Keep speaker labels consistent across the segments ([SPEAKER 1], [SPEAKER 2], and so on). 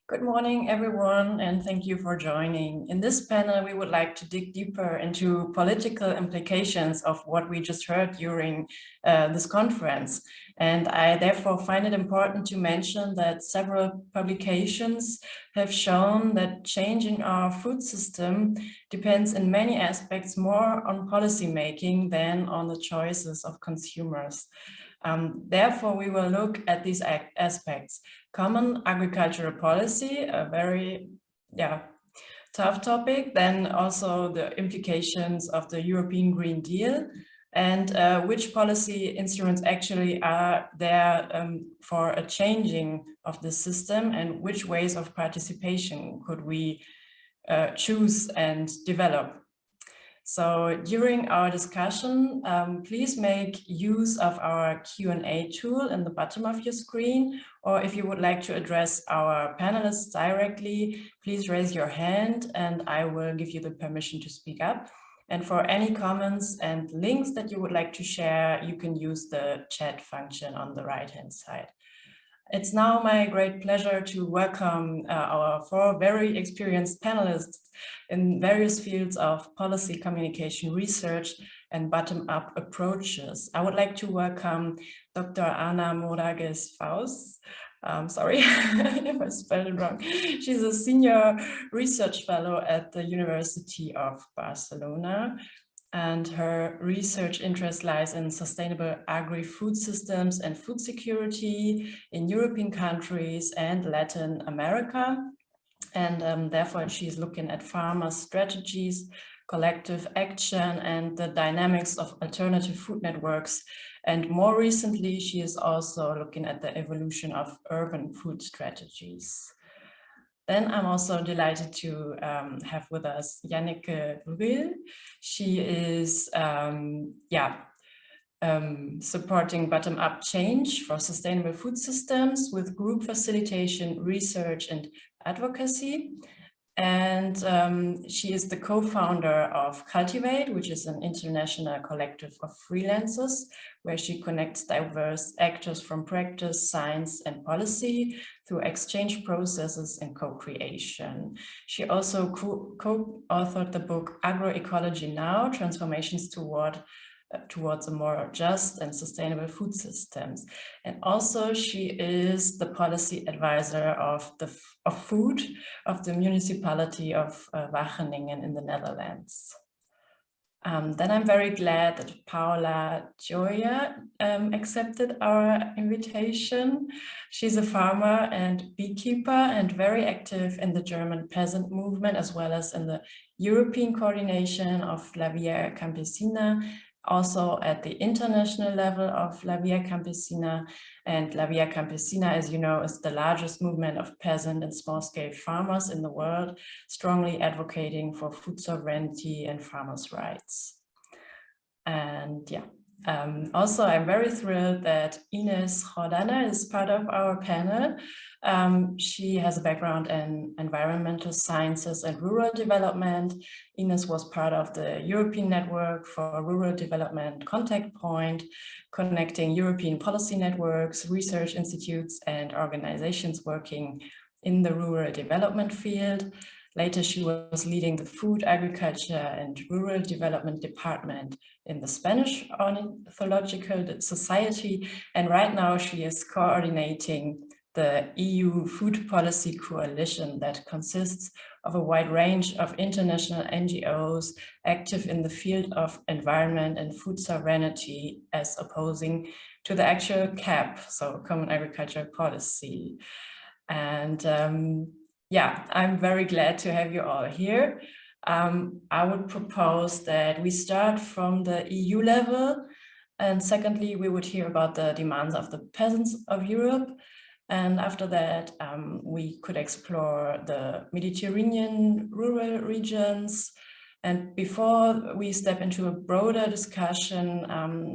[SPEAKER 1] Good morning, everyone, and thank you for joining. In this panel, we would like to dig deeper into political implications of what we just heard during this conference. And I therefore find it important to mention that several publications have shown that changing our food system depends in many aspects more on policymaking than on the choices of consumers. Therefore, we will look at these aspects. Common agricultural policy, a very tough topic, then also the implications of the European Green Deal, and which policy instruments actually are there for a changing of the system, and which ways of participation could we choose and develop. So during our discussion, please make use of our Q&A tool in the bottom of your screen, or if you would like to address our panelists directly, please raise your hand and I will give you the permission to speak up. And for any comments and links that you would like to share, you can use the chat function on the right-hand side. It's now my great pleasure to welcome our 4 very experienced panelists in various fields of policy communication research and bottom-up approaches. I would like to welcome Dr. Ana Moragues Faus. Sorry if I spelled it wrong. She's a senior research fellow at the University of Barcelona. And her research interest lies in sustainable agri-food systems and food security in European countries and Latin America. And therefore, she's looking at farmer strategies, collective action, and the dynamics of alternative food networks. And more recently, she is also looking at the evolution of urban food strategies. Then I'm also delighted to have with us Janneke Bruil. She is supporting bottom-up change for sustainable food systems with group facilitation, research, and advocacy. And she is the co-founder of Cultivate, which is an international collective of freelancers, where she connects diverse actors from practice, science, and policy through exchange processes and co-creation. She also co-authored the book Agroecology Now, Transformations towards a more just and sustainable food systems. And also she is the policy advisor of food of the municipality of Wageningen in the Netherlands. Then I'm very glad that Paula Gioia accepted our invitation. She's a farmer and beekeeper and very active in the German peasant movement, as well as in the European coordination of La Via Campesina, also at the international level of La Via Campesina. And La Via Campesina, as you know, is the largest movement of peasant and small-scale farmers in the world, strongly advocating for food sovereignty and farmers' rights. And also, I'm very thrilled that Inés Jordana is part of our panel. She has a background in environmental sciences and rural development. Inés was part of the European Network for Rural Development Contact Point, connecting European policy networks, research institutes, and organizations working in the rural development field. Later, she was leading the Food, Agriculture, and Rural Development Department in the Spanish Ornithological Society. And right now, she is coordinating the EU Food Policy Coalition that consists of a wide range of international NGOs active in the field of environment and food sovereignty, as opposing to the actual CAP, so Common Agricultural Policy. And I'm very glad to have you all here. I would propose that we start from the EU level, and secondly, we would hear about the demands of the peasants of Europe. And after that, we could explore the Mediterranean rural regions. And before we step into a broader discussion,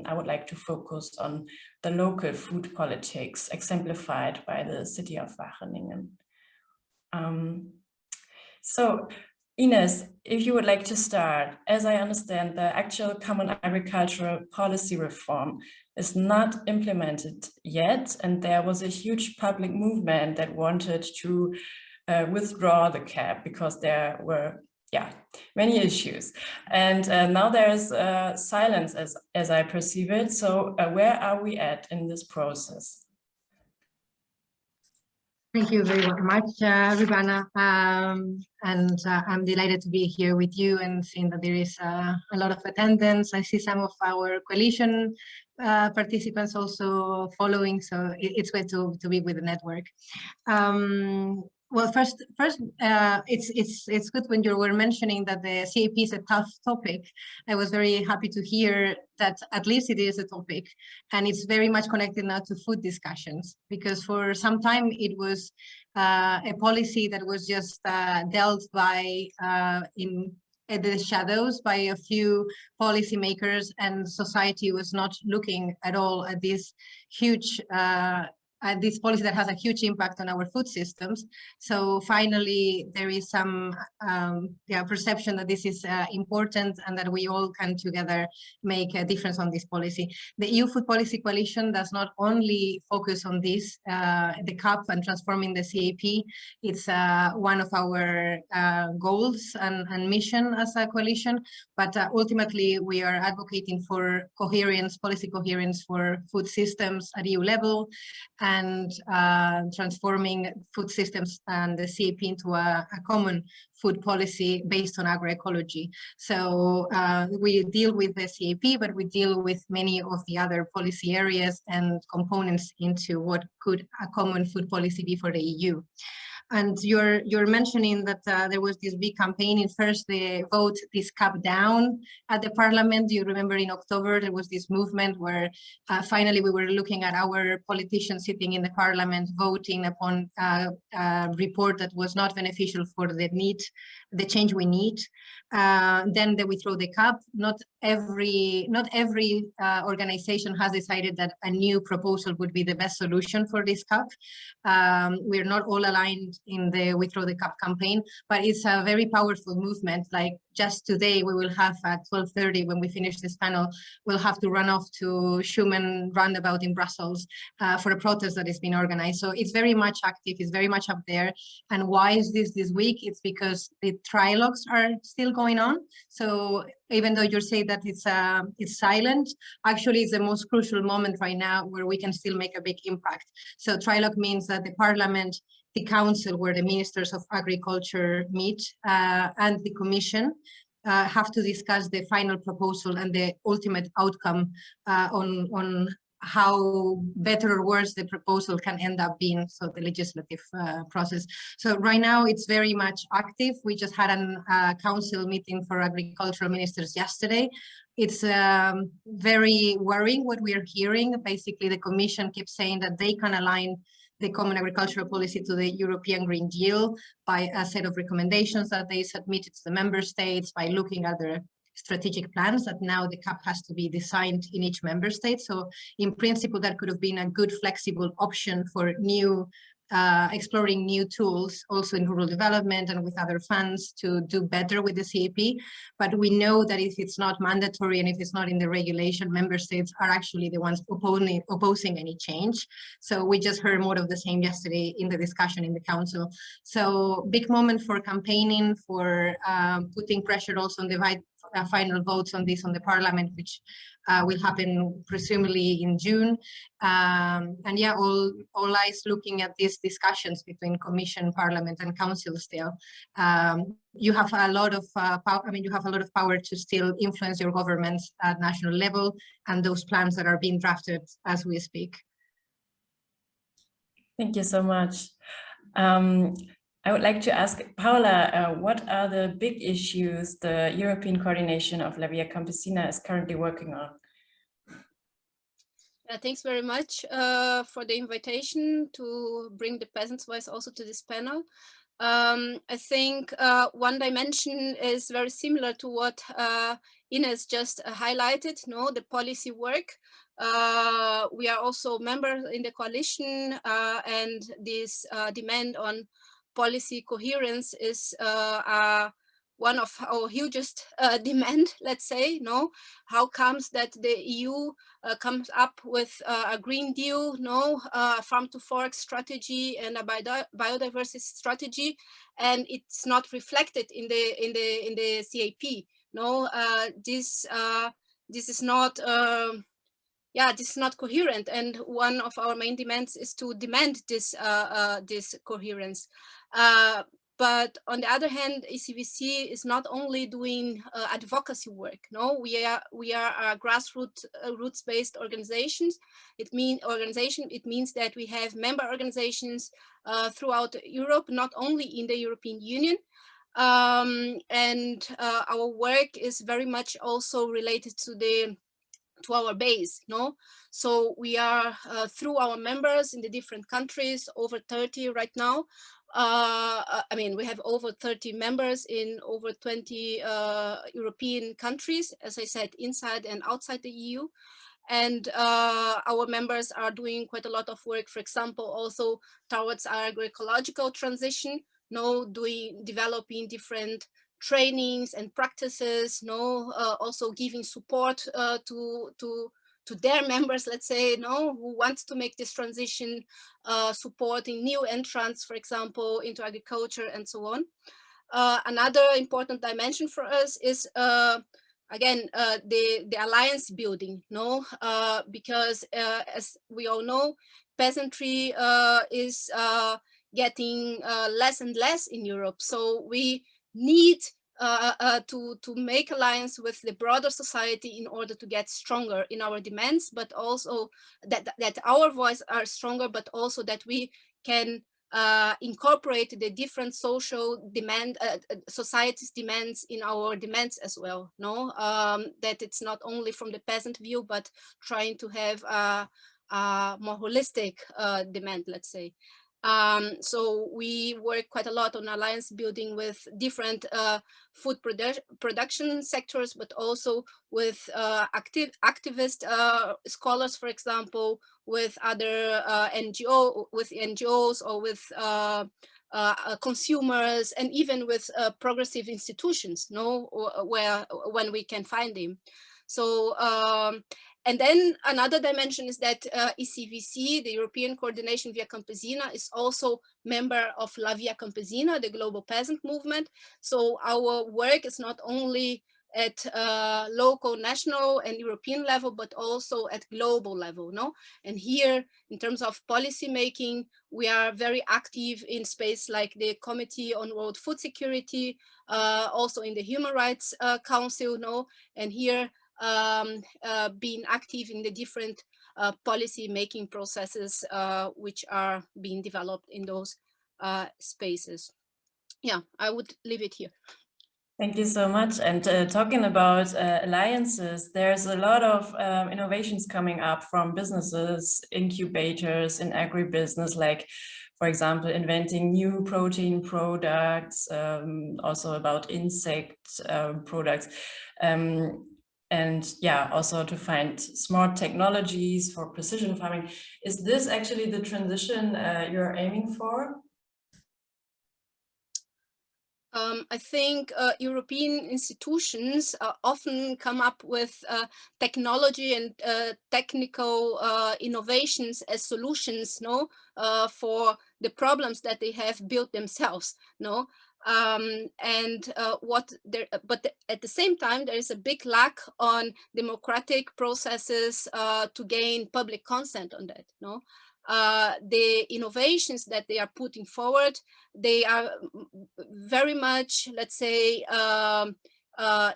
[SPEAKER 1] I would like to focus on the local food politics exemplified by the city of Wageningen. So Inés, if you would like to start, as I understand, the actual common agricultural policy reform is not implemented yet, and there was a huge public movement that wanted to withdraw the cap because there were many issues, and now there's silence as I perceive it. So where are we at in this process?
[SPEAKER 2] Thank you very much, Jordana. And I'm delighted to be here with you and seeing that there is a lot of attendance. I see some of our coalition participants also following, so it's great to be with the network. Well, first, it's good when you were mentioning that the CAP is a tough topic. I was very happy to hear that at least it is a topic, and it's very much connected now to food discussions, because for some time it was a policy that was just dealt by in the shadows by a few policymakers, and society was not looking at all at this huge this policy that has a huge impact on our food systems. So finally, there is some perception that this is important and that we all can together make a difference on this policy. The EU Food Policy Coalition does not only focus on this, the CAP and transforming the CAP. It's one of our goals and mission as a coalition, but ultimately we are advocating for coherence, policy coherence for food systems at EU level, and transforming food systems and the CAP into a common food policy based on agroecology. So we deal with the CAP, but we deal with many of the other policy areas and components into what could a common food policy be for the EU. And you're mentioning that there was this big campaign in first they vote this cap down at the parliament. You remember in October there was this movement where finally we were looking at our politicians sitting in the parliament voting upon a report that was not beneficial for the change we need. Then they withdraw the cap. Not every organization has decided that a new proposal would be the best solution for this cap. We're not all aligned in the withdraw the cap campaign, but it's a very powerful movement. Like just today, we will have at 12:30 when we finish this panel, we'll have to run off to Schumann roundabout in Brussels for a protest that has been organized. So it's very much active, it's very much up there. And why is this week? It's because the trilogues are still going on. So even though you say that it's silent, actually it's the most crucial moment right now where we can still make a big impact. So trilogue means that the parliament, the council where the ministers of agriculture meet, and the commission have to discuss the final proposal and the ultimate outcome on how better or worse the proposal can end up being, so the legislative process. So right now it's very much active. We just had a council meeting for agricultural ministers yesterday. It's very worrying what we are hearing. Basically, the Commission keeps saying that they can align the Common Agricultural Policy to the European Green Deal by a set of recommendations that they submitted to the member states, by looking at their strategic plans, that now the CAP has to be designed in each member state. So in principle, that could have been a good flexible option for new exploring new tools also in rural development and with other funds to do better with the CAP. But we know that if it's not mandatory and if it's not in the regulation, member states are actually the ones opposing any change. So we just heard more of the same yesterday in the discussion in the council. So big moment for campaigning, for putting pressure also on the final votes on this on the parliament, which will happen presumably in June. And yeah, all eyes looking at these discussions between Commission, Parliament, and Council still. You have a lot of power. I mean, you have a lot of power to still influence your governments at national level and those plans that are being drafted as we speak.
[SPEAKER 1] Thank you so much. I would like to ask Paula, what are the big issues the European coordination of La Via Campesina is currently working on?
[SPEAKER 3] Thanks very much for the invitation to bring the peasants' voice also to this panel. I think one dimension is very similar to what Inés just highlighted, the policy work. We are also members in the coalition, and this demand on policy coherence is a one of our hugest demand, let's say, no? How comes that the EU comes up with a Green Deal, no, farm to fork strategy and a biodiversity strategy, and it's not reflected in the CAP, no? This is not. Yeah, this is not coherent, and one of our main demands is to demand this this coherence. But on the other hand, ECVC is not only doing advocacy work. No, we are a roots-based organizations. It means that we have member organizations throughout Europe, not only in the European Union. And our work is very much also related to our base, no? So we are through our members in the different countries, over 30 right now. I mean, we have over 30 members in over 20 European countries, as I said, inside and outside the EU. And our members are doing quite a lot of work, for example, also towards our agroecological transition, no, developing different trainings and practices, no, also giving support to their members, let's say, no, who want to make this transition, supporting new entrants, for example, into agriculture and so on. Another important dimension for us is again the alliance building, no, because as we all know, peasantry is getting less and less in Europe. So we need to make alliance with the broader society in order to get stronger in our demands, but also that our voice are stronger, but also that we can incorporate the different social demand, society's demands in our demands as well. No, that it's not only from the peasant view, but trying to have a more holistic demand, let's say. So we work quite a lot on alliance building with different food production sectors, but also with activist scholars, for example, with other NGOs, or with consumers, and even with progressive institutions, no, when we can find them. So and then another dimension is that ECVC, the European Coordination Via Campesina, is also member of La Via Campesina, the global peasant movement. So our work is not only at local, national, and European level, but also at global level, no? And here, in terms of policy making, we are very active in space like the Committee on World Food Security, also in the Human Rights Council, no? And here, being active in the different policy making processes which are being developed in those spaces. Yeah, I would leave it here.
[SPEAKER 1] Thank you so much. And talking about alliances, there's a lot of innovations coming up from businesses, incubators in agribusiness, like, for example, inventing new protein products, also about insect products. And yeah, also to find smart technologies for precision farming. Is this actually the transition you're aiming for?
[SPEAKER 3] I think European institutions often come up with technology and technical innovations as solutions, no, for the problems that they have built themselves, no. But at the same time, there is a big lack on democratic processes to gain public consent on that, no. The innovations that they are putting forward, they are very much, let's say,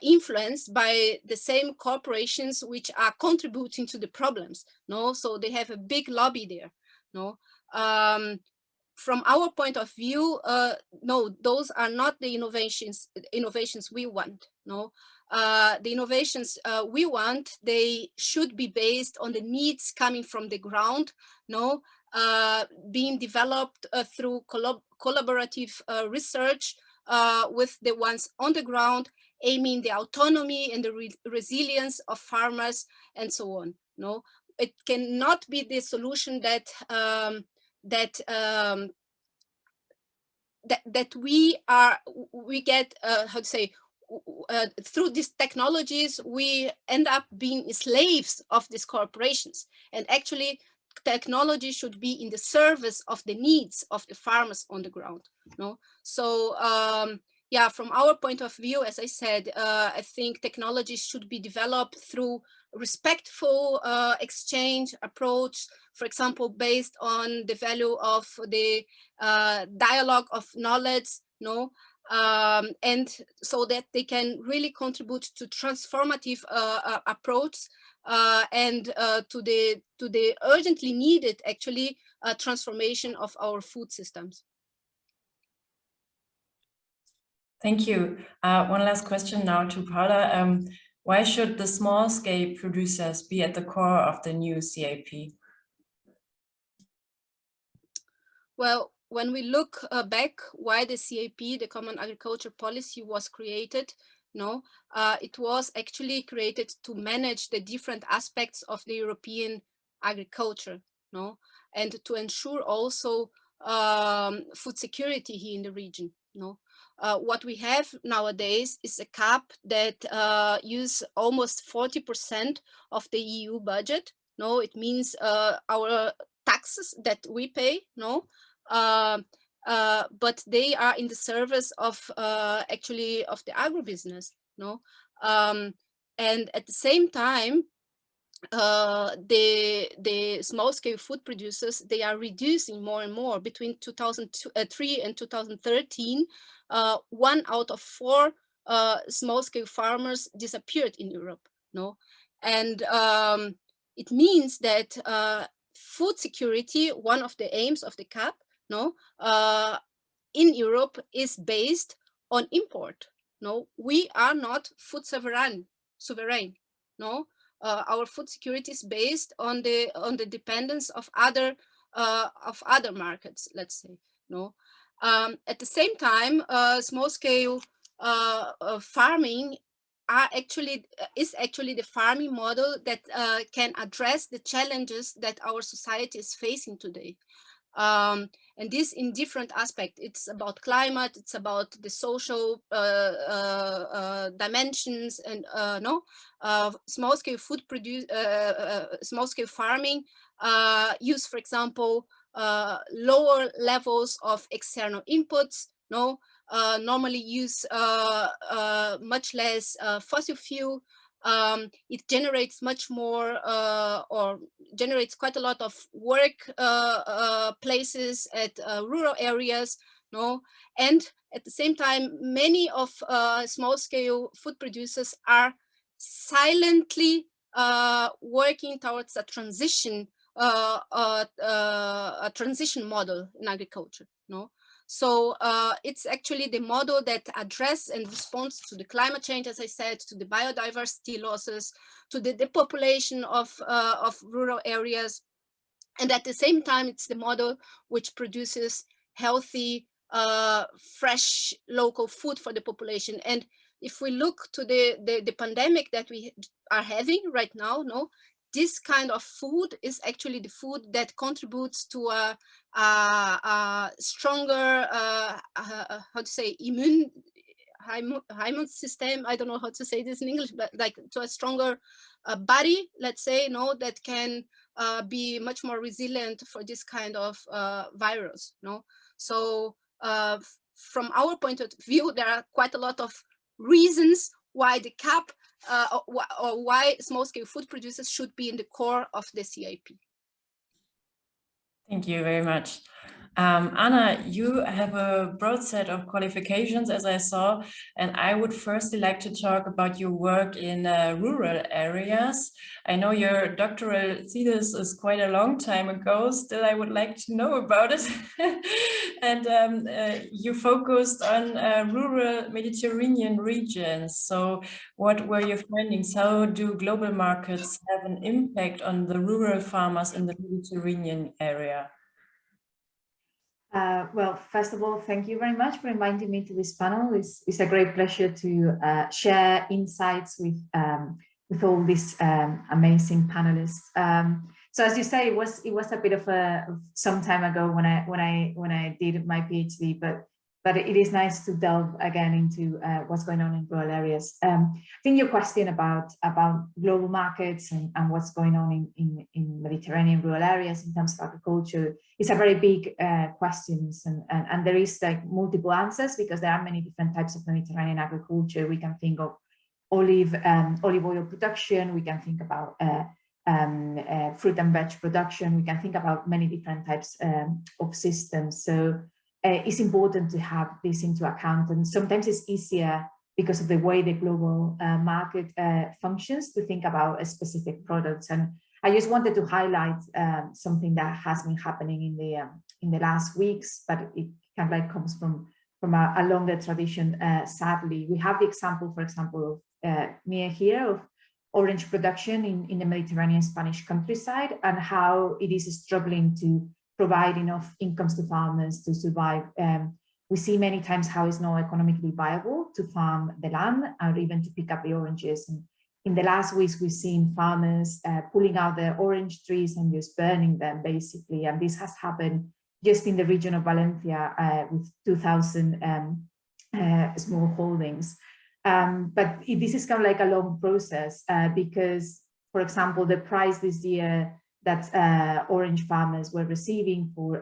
[SPEAKER 3] influenced by the same corporations which are contributing to the problems, no? So they have a big lobby there, no? From our point of view, no, those are not the innovations we want, no? The innovations we want, they should be based on the needs coming from the ground, no, being developed through collaborative research with the ones on the ground, aiming the autonomy and the resilience of farmers and so on, no? It cannot be the solution that that we get how to say, through these technologies we end up being slaves of these corporations, and actually technology should be in the service of the needs of the farmers on the ground. No, so yeah, from our point of view, as I said, I think technology should be developed through respectful exchange approach, for example, based on the value of the dialogue of knowledge, no, and so that they can really contribute to transformative approach and to the urgently needed, actually, transformation of our food systems.
[SPEAKER 1] Thank you. One last question now to Paula. Why should the small-scale producers be at the core of the new CAP?
[SPEAKER 3] Well, when we look back why the CAP, the Common Agriculture Policy, was created, no, it was actually created to manage the different aspects of the European agriculture, no, and to ensure also food security here in the region, no. What we have nowadays is a CAP that use almost 40% of the EU budget. No, it means our taxes that we pay, no, but they are in the service of actually of the agribusiness, no, and at the same time, the small-scale food producers, they are reducing more and more. Between 2003 and 2013, 1 out of 4 small-scale farmers disappeared in Europe, no, and it means that food security, one of the aims of the CAP, no, in Europe, is based on import. No, we are not food sovereign. No, our food security is based on the dependence of other markets, let's say. No, at the same time, small scale farming is actually the farming model that can address the challenges that our society is facing today. And this in different aspects. It's about climate, it's about the social dimensions, and small-scale small-scale farming use, for example, lower levels of external inputs. No, normally use much less fossil fuel. It generates much more or generates quite a lot of work places at rural areas, no, and at the same time, many of small-scale food producers are silently working towards a transition model in agriculture, no. So it's actually the model that addresses and responds to the climate change, as I said, to the biodiversity losses, to the depopulation of rural areas. And at the same time, it's the model which produces healthy, fresh, local food for the population. And if we look to the pandemic that we are having right now, no, this kind of food is actually the food that contributes to a stronger, how to say, immune system. I don't know how to say this in English, but like to a stronger body, let's say, no, that can be much more resilient for this kind of virus, no. So from our point of view, there are quite a lot of reasons why the CAP or why small-scale food producers should be in the core of the CAP.
[SPEAKER 1] Thank you very much. Anna, you have a broad set of qualifications, as I saw, and I would firstly like to talk about your work in rural areas. I know your doctoral thesis is quite a long time ago, still I would like to know about it. And you focused on rural Mediterranean regions. So what were your findings? How do global markets have an impact on the rural farmers in the Mediterranean area?
[SPEAKER 4] Well, first of all, thank you very much for inviting me to this panel. It's a great pleasure to share insights with all these amazing panelists. So, as you say, it was a bit of some time ago when I did my PhD, but but it is nice to delve again into what's going on in rural areas. I think your question about global markets and what's going on in Mediterranean rural areas in terms of agriculture is a very big question, and there is like multiple answers, because there are many different types of Mediterranean agriculture. We can think of olive oil production, we can think about fruit and veg production, we can think about many different types of systems. So it's important to have this into account, and sometimes it's easier because of the way the global market functions to think about specific products. And I just wanted to highlight something that has been happening in the last weeks, but it kind of like comes from a longer tradition. Sadly, we have the example, for example, of near here of orange production in the Mediterranean Spanish countryside, and how it is struggling to provide enough incomes to farmers to survive. We see many times how it's not economically viable to farm the land or even to pick up the oranges. And in the last weeks, we've seen farmers pulling out their orange trees and just burning them, basically. And this has happened just in the region of Valencia with 2,000 small holdings. But this is kind of like a long process because, for example, the price this year that orange farmers were receiving for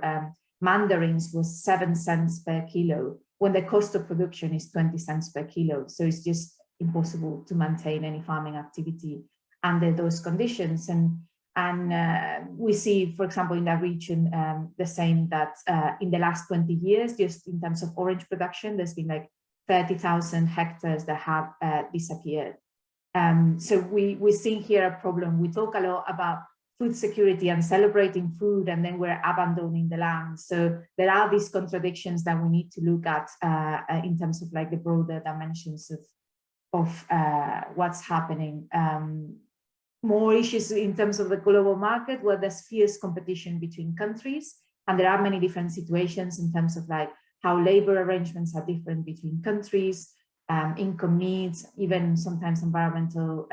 [SPEAKER 4] mandarins was 7 cents per kilo, when the cost of production is 20 cents per kilo. So it's just impossible to maintain any farming activity under those conditions. And we see, for example, in that region, the same, that in the last 20 years, just in terms of orange production, there's been like 30,000 hectares that have disappeared. So we're seeing here a problem. We talk a lot about food security and celebrating food, and then we're abandoning the land. So there are these contradictions that we need to look at in terms of like the broader dimensions of what's happening. More issues in terms of the global market, where there's fierce competition between countries, and there are many different situations in terms of like how labor arrangements are different between countries, income needs, even sometimes environmental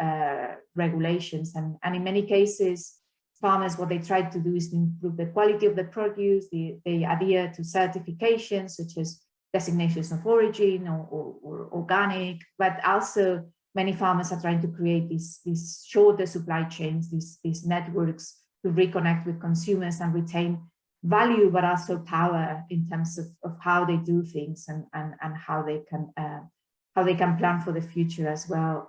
[SPEAKER 4] regulations. And in many cases, farmers, what they try to do is to improve the quality of the produce. They adhere to certifications such as designations of origin or organic, but also many farmers are trying to create these shorter supply chains, these networks to reconnect with consumers and retain value, but also power in terms of how they do things and how they can plan for the future as well.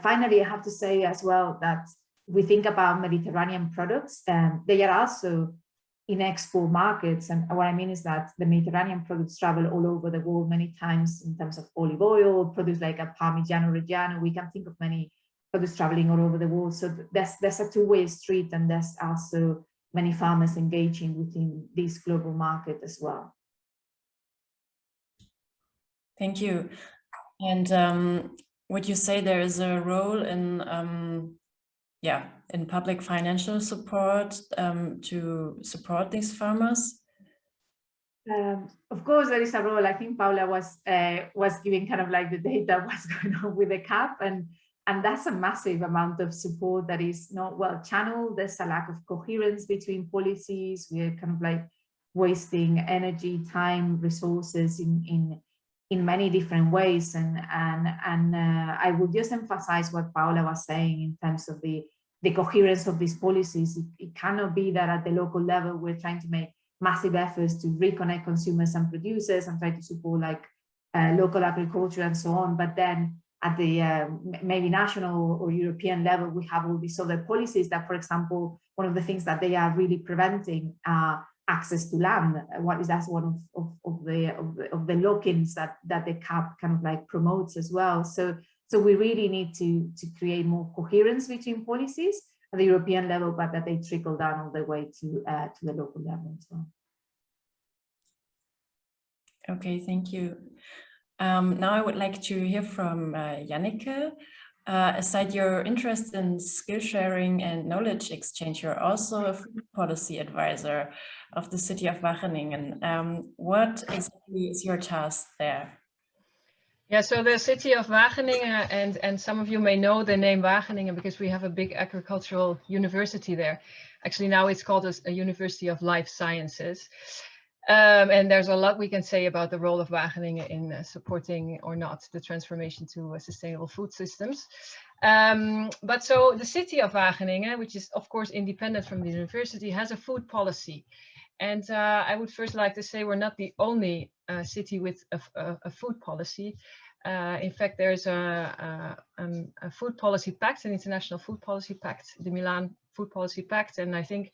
[SPEAKER 4] Finally, I have to say as well that we think about Mediterranean products, they are also in export markets. And what I mean is that the Mediterranean products travel all over the world many times in terms of olive oil, produce like a Parmigiano Reggiano. We can think of many products traveling all over the world. So there's a two-way street, and there's also many farmers engaging within this global market as well.
[SPEAKER 1] Thank you. And would you say there is a role in public financial support to support these farmers?
[SPEAKER 4] Of course, there is a role. I think Paula was giving kind of like the data, what's going on with the CAP, and that's a massive amount of support that is not well channeled. There's a lack of coherence between policies. We're kind of like wasting energy, time, resources in many different ways. And I would just emphasize what Paula was saying in terms of the coherence of these policies. It cannot be that at the local level we're trying to make massive efforts to reconnect consumers and producers and try to support like local agriculture and so on, but then at the maybe national or European level we have all these other policies that, for example, one of the things that they are really preventing access to land. That's one of the lock-ins that the CAP kind of like promotes as well. So we really need to create more coherence between policies at the European level, but that they trickle down all the way to the local level as well.
[SPEAKER 1] Okay, thank you. Now I would like to hear from Janneke. Aside your interest in skill sharing and knowledge exchange, you're also a food policy advisor of the city of Wageningen. What exactly is your task there?
[SPEAKER 5] Yeah, so the city of Wageningen, and some of you may know the name Wageningen because we have a big agricultural university there. Actually, now it's called a University of Life Sciences. And there's a lot we can say about the role of Wageningen in supporting or not the transformation to sustainable food systems. But so the city of Wageningen, which is of course independent from the university, has a food policy. And I would first like to say we're not the only city with a food policy. In fact, there's a food policy pact, an international food policy pact, the Milan Food Policy Pact. And I think,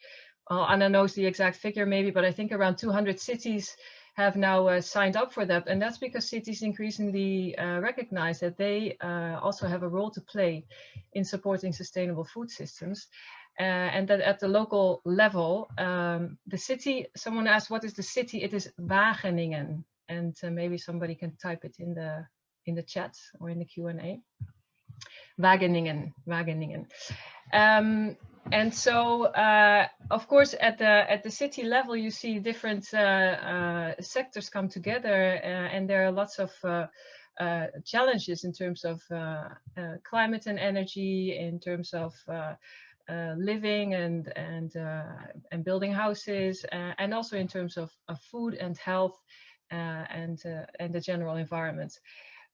[SPEAKER 5] Anna knows the exact figure maybe, but I think around 200 cities have now signed up for that. And that's because cities increasingly recognize that they also have a role to play in supporting sustainable food systems. And that at the local level, the city, someone asked, what is the city? It is Wageningen. And maybe somebody can type it in the chat or in the Q&A. Wageningen. And so, of course, at the city level, you see different sectors come together, and there are lots of challenges in terms of climate and energy, in terms of living and building houses, and also in terms of food and health and the general environment.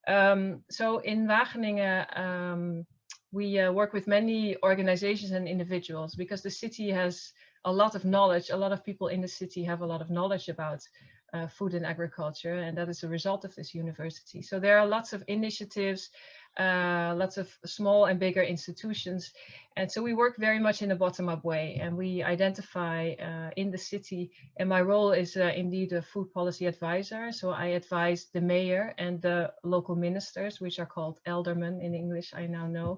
[SPEAKER 5] So in Wageningen, we work with many organizations and individuals because the city has a lot of knowledge. A lot of people in the city have a lot of knowledge about food and agriculture, and that is a result of this university. So there are lots of initiatives, lots of small and bigger institutions. And so we work very much in a bottom-up way, and we identify in the city, and my role is indeed a food policy advisor. So I advise the mayor and the local ministers, which are called aldermen in English, I now know.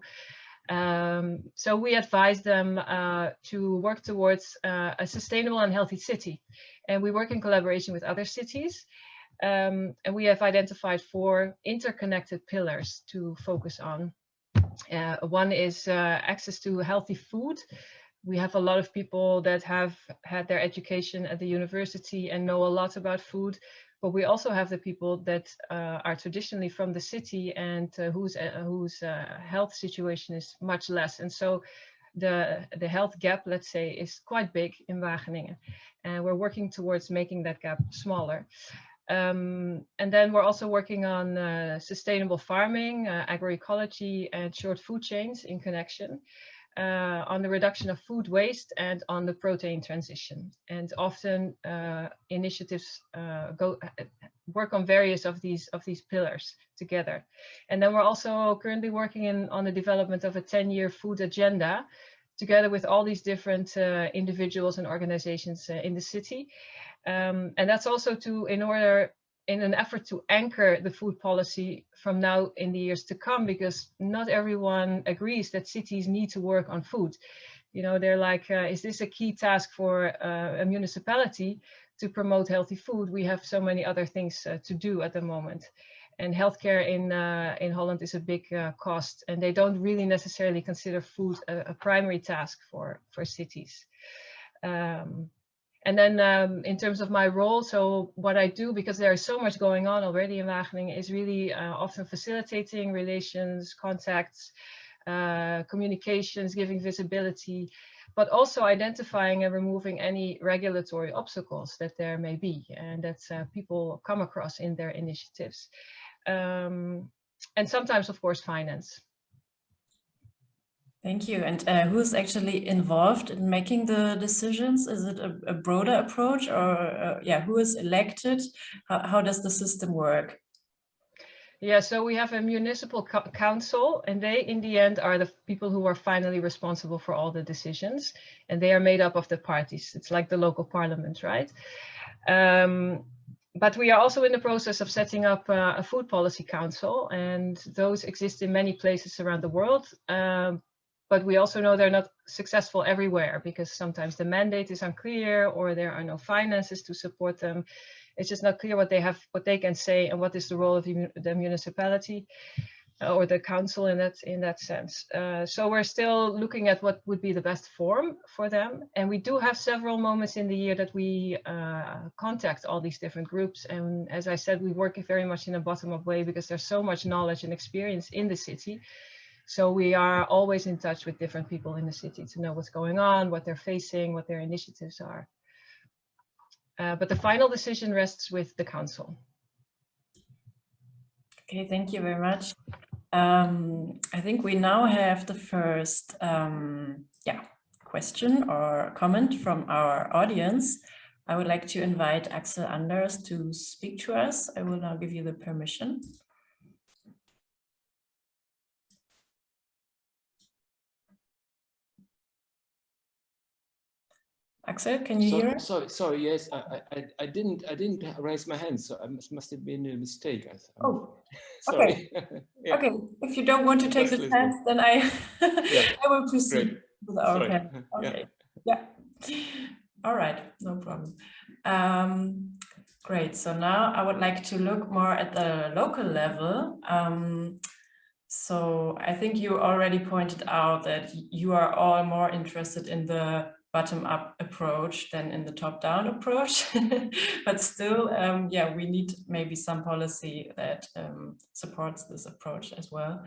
[SPEAKER 5] So we advise them to work towards a sustainable and healthy city. And we work in collaboration with other cities. And we have identified 4 interconnected pillars to focus on. One is access to healthy food. We have a lot of people that have had their education at the university and know a lot about food, but we also have the people that are traditionally from the city and whose health situation is much less. And so the health gap, let's say, is quite big in Wageningen. And we're working towards making that gap smaller. And then we're also working on sustainable farming, agroecology, and short food chains in connection, on the reduction of food waste and on the protein transition. And often initiatives work on various of these pillars together. And then we're also currently working on the development of a 10-year food agenda, together with all these different individuals and organizations in the city. And that's also in an effort to anchor the food policy from now in the years to come, because not everyone agrees that cities need to work on food. You know, they're like, is this a key task for a municipality to promote healthy food? We have so many other things to do at the moment. And healthcare in Holland is a big cost, and they don't really necessarily consider food a primary task for cities. And then in terms of my role, so what I do, because there is so much going on already in Wageningen, is really often facilitating relations, contacts, communications, giving visibility, but also identifying and removing any regulatory obstacles that there may be and that people come across in their initiatives. And sometimes, of course, finance.
[SPEAKER 1] Thank you. And who's actually involved in making the decisions? Is it a broader approach, or who is elected? How does the system work?
[SPEAKER 5] Yeah, so we have a municipal council, and they in the end are the people who are finally responsible for all the decisions, and they are made up of the parties. It's like the local parliament, right? But we are also in the process of setting up a food policy council, and those exist in many places around the world. But we also know they're not successful everywhere, because sometimes the mandate is unclear or there are no finances to support them. It's just not clear what they can say and what is the role of the municipality or the council in that sense. So we're still looking at what would be the best form for them. And we do have several moments in the year that we contact all these different groups. And as I said, we work very much in a bottom-up way because there's so much knowledge and experience in the city. So we are always in touch with different people in the city to know what's going on, what they're facing, what their initiatives are. But the final decision rests with the council.
[SPEAKER 1] Okay, thank you very much. I think we now have the first question or comment from our audience. I would like to invite Axel Anders to speak to us. I will now give you the permission. Axel, can you hear us?
[SPEAKER 6] Sorry, yes, I didn't raise my hand, so I must have been a mistake.
[SPEAKER 1] Oh,
[SPEAKER 6] sorry.
[SPEAKER 1] okay.
[SPEAKER 6] Yeah.
[SPEAKER 1] Okay, if you don't want to take the chance, then I will proceed
[SPEAKER 6] Great.
[SPEAKER 1] with our
[SPEAKER 6] Sorry.
[SPEAKER 1] panel. Okay, yeah. All right, no problem. Great, so now I would like to look more at the local level. So I think you already pointed out that you are all more interested in the bottom-up approach than in the top-down approach. But still, yeah, we need maybe some policy that supports this approach as well.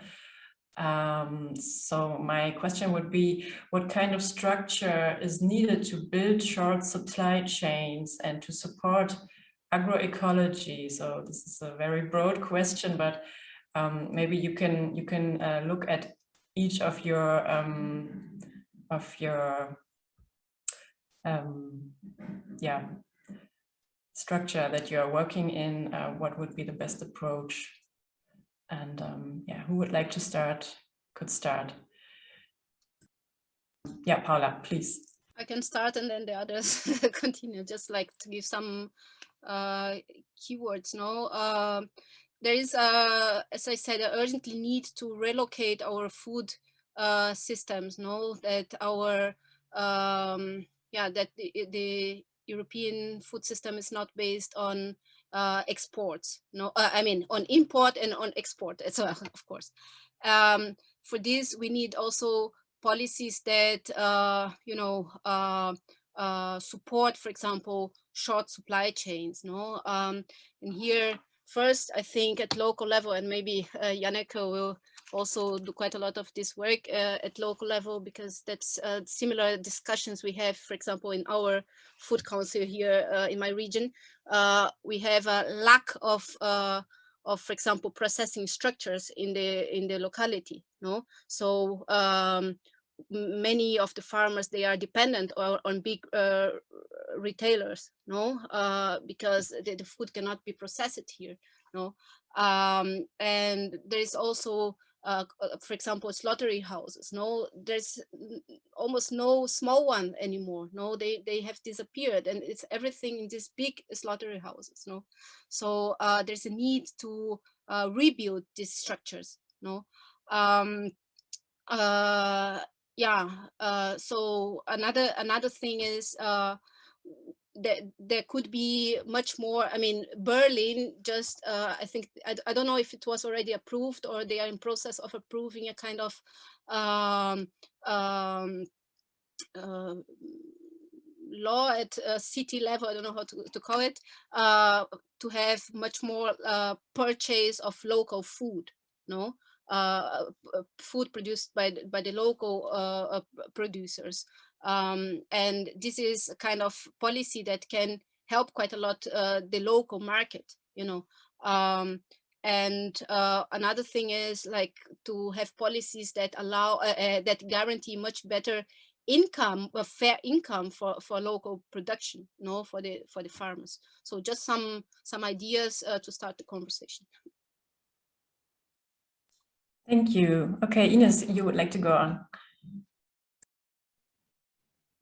[SPEAKER 1] So my question would be, what kind of structure is needed to build short supply chains and to support agroecology? So this is a very broad question, but maybe you can look at each of your structure that you are working in. What would be the best approach? And yeah, who would like to start? Could start. Yeah, Paula, please.
[SPEAKER 3] I can start and then the others continue. Just like to give some keywords. No, there is, as I said, an urgent need to relocate our food systems. No, that our that the European food system is not based on exports. No, I mean on import and on export as well, of course. For this, we need also policies that support, for example, short supply chains. No, and here first, I think at local level, and maybe Janneke will also do quite a lot of this work at local level, because that's similar discussions we have, for example, in our food council here in my region. We have a lack of, for example, processing structures in the locality. No, so many of the farmers, they are dependent on big retailers, no, because the food cannot be processed here, no, and there is also for example, slaughtering houses. No, there's almost no small one anymore. No, they have disappeared, and it's everything in these big slaughtering houses. No, so there's a need to rebuild these structures. No, so another thing is that there could be much more. I mean, Berlin just I think I don't know if it was already approved or they are in process of approving a kind of law at city level, I don't know how to call it, to have much more purchase of local food. No, food produced by the local producers, and this is a kind of policy that can help quite a lot the local market, you know. And another thing is like to have policies that allow that guarantee much better income, a fair income for local production, you know, for the farmers. So just some ideas to start the conversation.
[SPEAKER 1] Thank you. Okay, Inés, you would like to go on?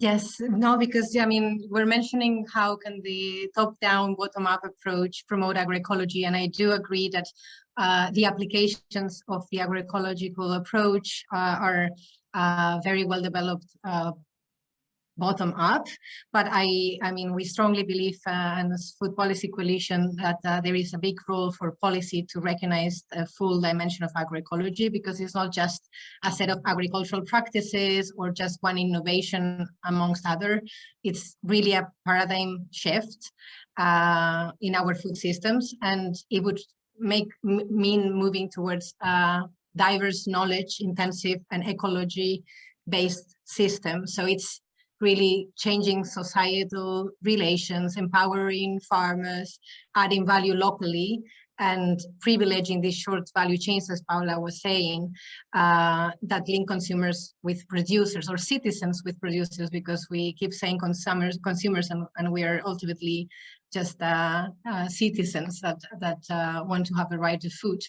[SPEAKER 2] Yes, no, because I mean, we're mentioning how can the top-down, bottom-up approach promote agroecology, and I do agree that the applications of the agroecological approach are very well developed bottom up, but I mean, we strongly believe and as Food Policy Coalition that there is a big role for policy to recognize the full dimension of agroecology, because it's not just a set of agricultural practices or just one innovation amongst other. It's really a paradigm shift in our food systems, and it would mean moving towards diverse, knowledge intensive and ecology based system. So it's really changing societal relations, empowering farmers, adding value locally, and privileging these short value chains, as Paula was saying, that link consumers with producers, or citizens with producers, because we keep saying consumers, and we are ultimately just citizens that want to have the right to food.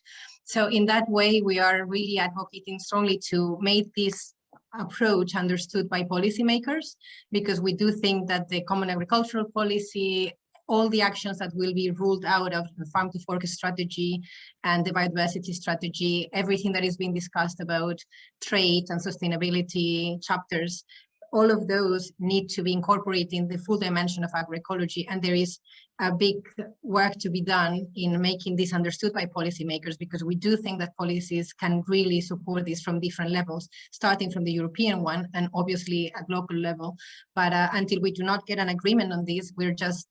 [SPEAKER 2] So in that way, we are really advocating strongly to make this approach understood by policymakers, because we do think that the common agricultural policy, all the actions that will be ruled out of the farm to fork strategy and the biodiversity strategy, everything that is being discussed about trade and sustainability chapters, all of those need to be incorporated in the full dimension of agroecology. And there is a big work to be done in making this understood by policymakers, because we do think that policies can really support this from different levels, starting from the European one and obviously at local level. But until we do not get an agreement on this, we're just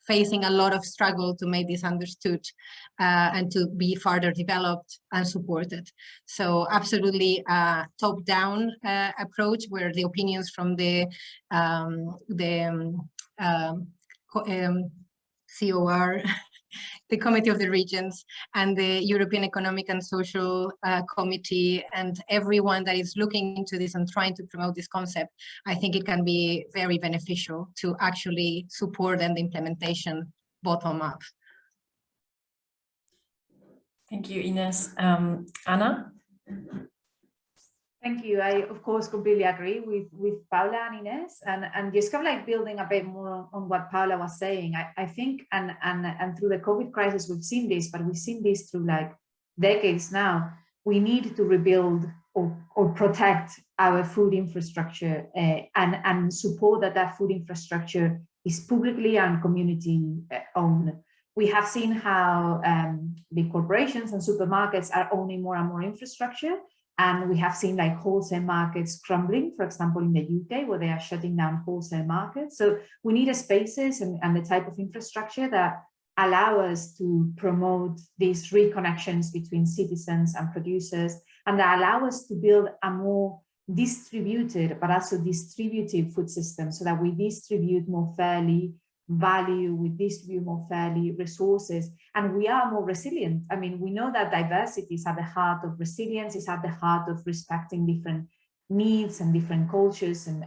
[SPEAKER 2] facing a lot of struggle to make this understood and to be further developed and supported. So absolutely top-down approach, where the opinions from the COR, the Committee of the Regions, and the European Economic and Social Committee, and everyone that is looking into this and trying to promote this concept, I think it can be very beneficial to actually support and the implementation bottom up.
[SPEAKER 1] Thank you, Inés. Anna?
[SPEAKER 4] Thank you. I, of course, completely agree with Paula and Inés, and just kind of like building a bit more on what Paula was saying. I think, and through the COVID crisis, we've seen this, but we've seen this through like decades now. We need to rebuild or protect our food infrastructure and support that food infrastructure is publicly and community owned. We have seen how big corporations and supermarkets are owning more and more infrastructure. And we have seen like wholesale markets crumbling, for example, in the UK, where they are shutting down wholesale markets. So we need spaces and the type of infrastructure that allow us to promote these reconnections between citizens and producers, and that allow us to build a more distributed, but also distributive food system, so that we distribute more fairly value, we distribute more fairly resources, and we are more resilient. I mean, we know that diversity is at the heart of resilience, is at the heart of respecting different needs and different cultures, and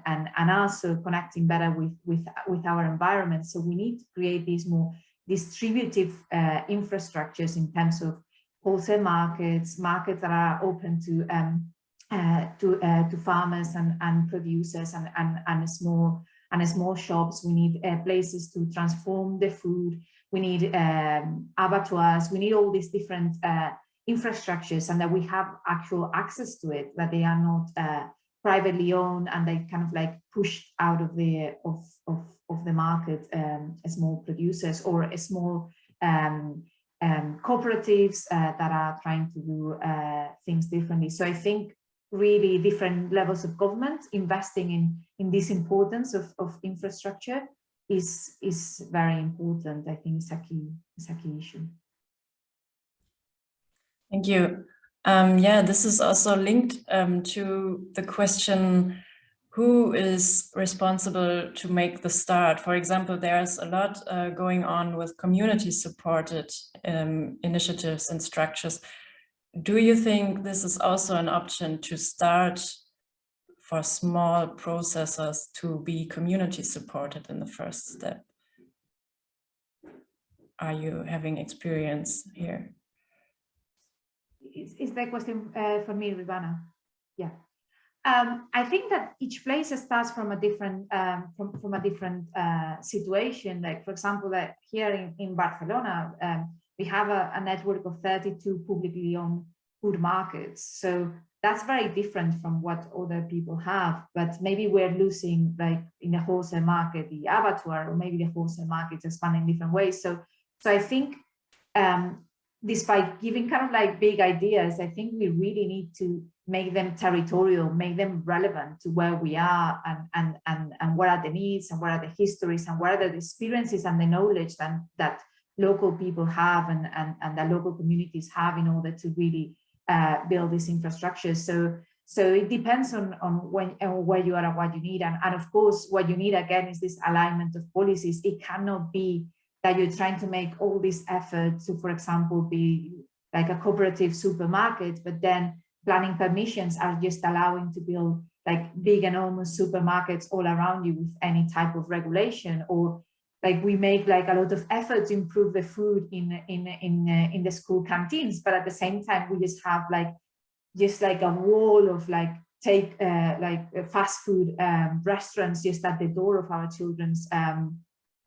[SPEAKER 4] also connecting better with our environment. So we need to create these more distributive infrastructures in terms of wholesale markets that are open to farmers and producers and small shops. We need places to transform the food. We need abattoirs. We need all these different infrastructures, and that we have actual access to it, that they are not privately owned and they kind of like pushed out of the market, small producers or small cooperatives that are trying to do things differently. So I think really different levels of government investing in this importance of infrastructure is very important. I think it's a key issue.
[SPEAKER 1] Thank you. Yeah, this is also linked to the question, who is responsible to make the start? For example, there's a lot going on with community-supported initiatives and structures. Do you think this is also an option to start for small processors to be community supported in the first step? Are you having experience here?
[SPEAKER 4] Is that question for me, Jordana? Yeah. I think that each place starts from a different situation. Like, for example, that here in Barcelona, we have a network of 32 publicly owned food markets. So that's very different from what other people have. But maybe we're losing, like in the wholesale market, the abattoir, or maybe the wholesale market is expanding different ways. So I think despite giving kind of like big ideas, I think we really need to make them territorial, make them relevant to where we are, and what are the needs, and what are the histories, and what are the experiences and the knowledge that local people have and that local communities have in order to really build these infrastructures. So So it depends on when and where you are and what you need. And of course, what you need again is this alignment of policies. It cannot be that you're trying to make all this effort to, for example, be like a cooperative supermarket, but then planning permissions are just allowing to build like big enormous supermarkets all around you with any type of regulation. Or like we make like a lot of effort to improve the food in the school canteens, but at the same time we just have like a wall of like fast food restaurants just at the door of our children's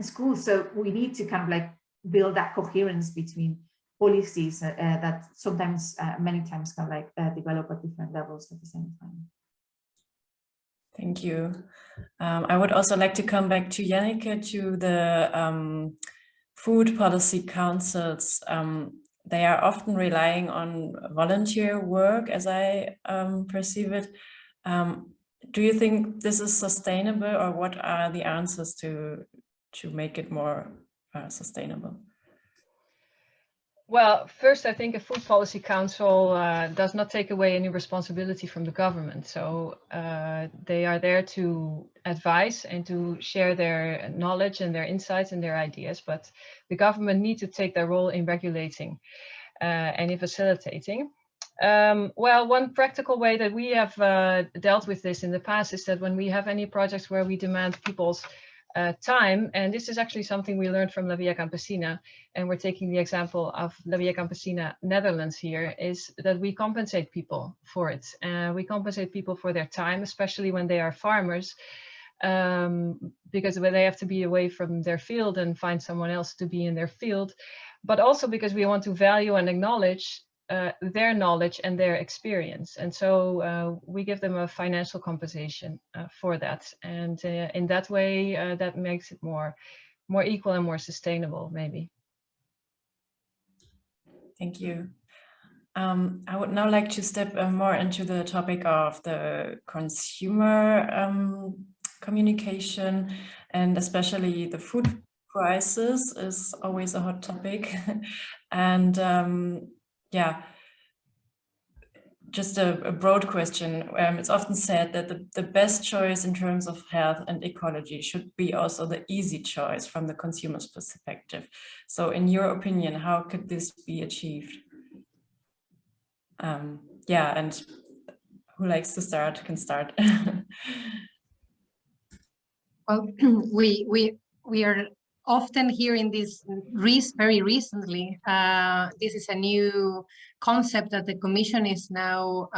[SPEAKER 4] schools. So we need to kind of like build that coherence between policies that sometimes, many times, can like develop at different levels at the same time.
[SPEAKER 1] Thank you. I would also like to come back to Janneke, to the food policy councils. They are often relying on volunteer work, as I perceive it. Do you think this is sustainable, or what are the answers to make it more sustainable?
[SPEAKER 5] Well, first, I think a food policy council does not take away any responsibility from the government. So they are there to advise and to share their knowledge and their insights and their ideas. But the government needs to take their role in regulating and in facilitating. Well, one practical way that we have dealt with this in the past is that when we have any projects where we demand people's time, and this is actually something we learned from La Via Campesina, and we're taking the example of La Via Campesina Netherlands here, is that we compensate people for it. We compensate people for their time, especially when they are farmers, because when they have to be away from their field and find someone else to be in their field, but also because we want to value and acknowledge their knowledge and their experience. And so we give them a financial compensation for that. And in that way, that makes it more equal and more sustainable, maybe.
[SPEAKER 1] Thank you. I would now like to step more into the topic of the consumer communication, and especially the food crisis is always a hot topic. And yeah, just a broad question. It's often said that the best choice in terms of health and ecology should be also the easy choice from the consumer's perspective. So in your opinion, how could this be achieved? Yeah, and who likes to start can start.
[SPEAKER 2] Well, we are often hearing this very recently. This is a new concept that the Commission is now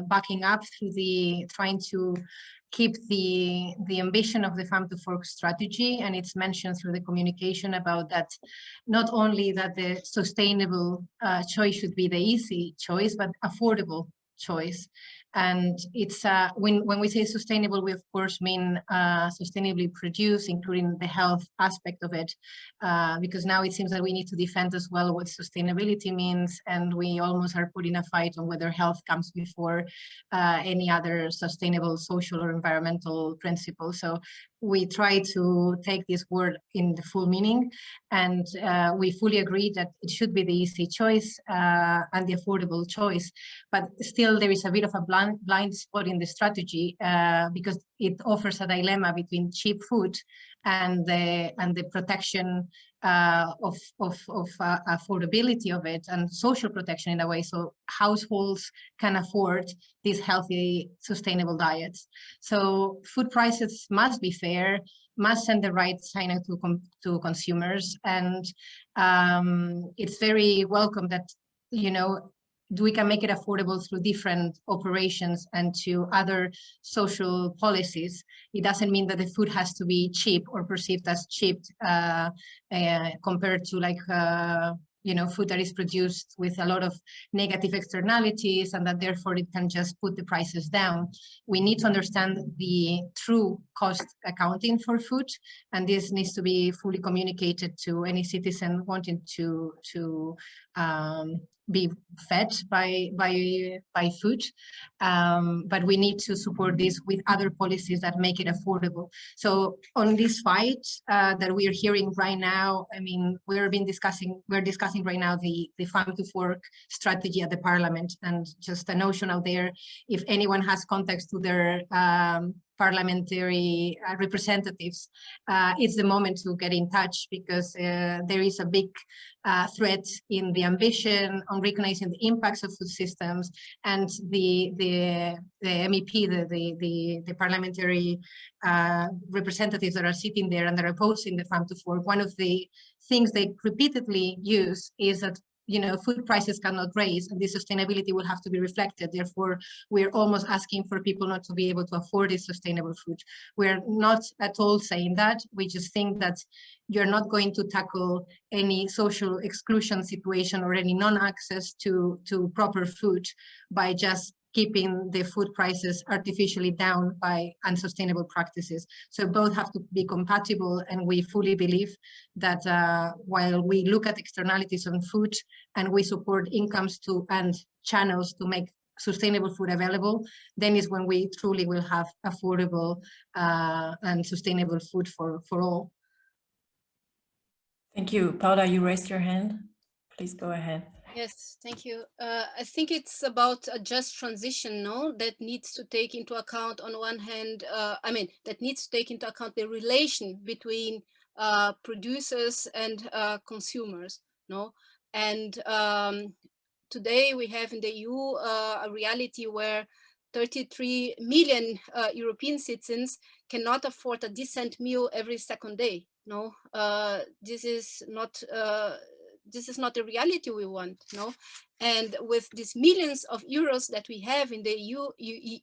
[SPEAKER 2] backing up through trying to keep the ambition of the Farm to Fork strategy, and it's mentioned through the communication about that, not only that the sustainable choice should be the easy choice, but affordable choice. And it's when we say sustainable, we of course mean sustainably produced, including the health aspect of it, because now it seems that we need to defend as well what sustainability means, and we almost are putting a fight on whether health comes before any other sustainable social or environmental principle. So we try to take this word in the full meaning, and we fully agree that it should be the easy choice and the affordable choice. But still, there is a bit of a blind spot in the strategy because it offers a dilemma between cheap food and the protection of affordability of it, and social protection in a way, so households can afford these healthy, sustainable diets. So food prices must be fair, must send the right signal to consumers, and it's very welcome that, you know, we can make it affordable through different operations and to other social policies. It doesn't mean that the food has to be cheap or perceived as cheap compared to like you know, food that is produced with a lot of negative externalities, and that therefore it can just put the prices down. We need to understand the true cost accounting for food, and this needs to be fully communicated to any citizen wanting to be fed by food, but we need to support this with other policies that make it affordable. So on this fight that we are hearing right now, I mean, we're discussing right now the farm to fork strategy at the Parliament, and just a notion out there, if anyone has contacts to their parliamentary representatives, it's the moment to get in touch, because there is a big threat in the ambition on recognizing the impacts of food systems, and the MEP, the parliamentary representatives that are sitting there and that are opposing the farm to fork. One of the things they repeatedly use is that, you know, food prices cannot raise, and the sustainability will have to be reflected. Therefore, we're almost asking for people not to be able to afford this sustainable food. We're not at all saying that. We just think that you're not going to tackle any social exclusion situation or any non-access to proper food by just keeping the food prices artificially down by unsustainable practices. So both have to be compatible, and we fully believe that while we look at externalities on food and we support incomes to and channels to make sustainable food available, then is when we truly will have affordable and sustainable food for all.
[SPEAKER 1] Thank you. Paula, you raised your hand. Please go ahead.
[SPEAKER 3] Yes, thank you. I think it's about a just transition, no? That needs to take into account, on one hand, that needs to take into account the relation between producers and consumers, no? And today we have in the EU a reality where 33 million European citizens cannot afford a decent meal every second day, no? This is not the reality we want, no? And with these millions of euros that we have in the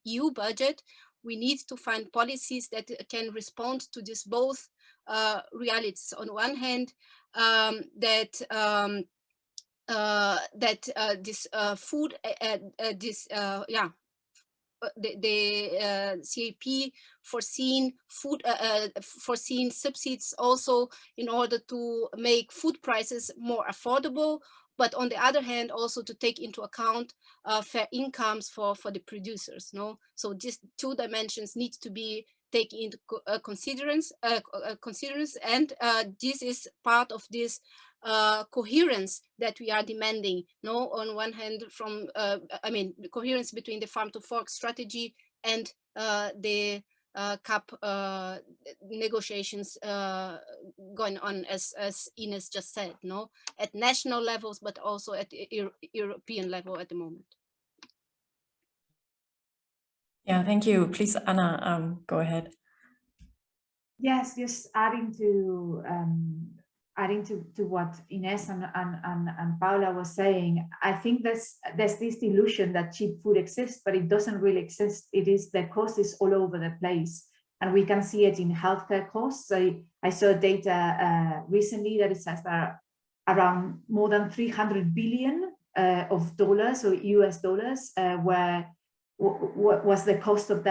[SPEAKER 3] EU budget, we need to find policies that can respond to this both realities. On one hand, the CAP foreseen subsidies also in order to make food prices more affordable, but on the other hand also to take into account fair incomes for the producers, no? So these two dimensions need to be taken into considerance, and this is part of this coherence that we are demanding, no? On one hand, from the coherence between the farm to fork strategy and the CAP negotiations going on, as Inés just said, no? At national levels, but also at the European level at the moment.
[SPEAKER 1] Yeah, thank you. Please, Anna, go ahead.
[SPEAKER 4] Yes, just adding to what Inés and Paula was saying, I think there's this illusion that cheap food exists, but it doesn't really exist. The cost is all over the place, and we can see it in healthcare costs. I saw data recently that it says that around more than $300 billion of dollars, or US dollars, what was the cost of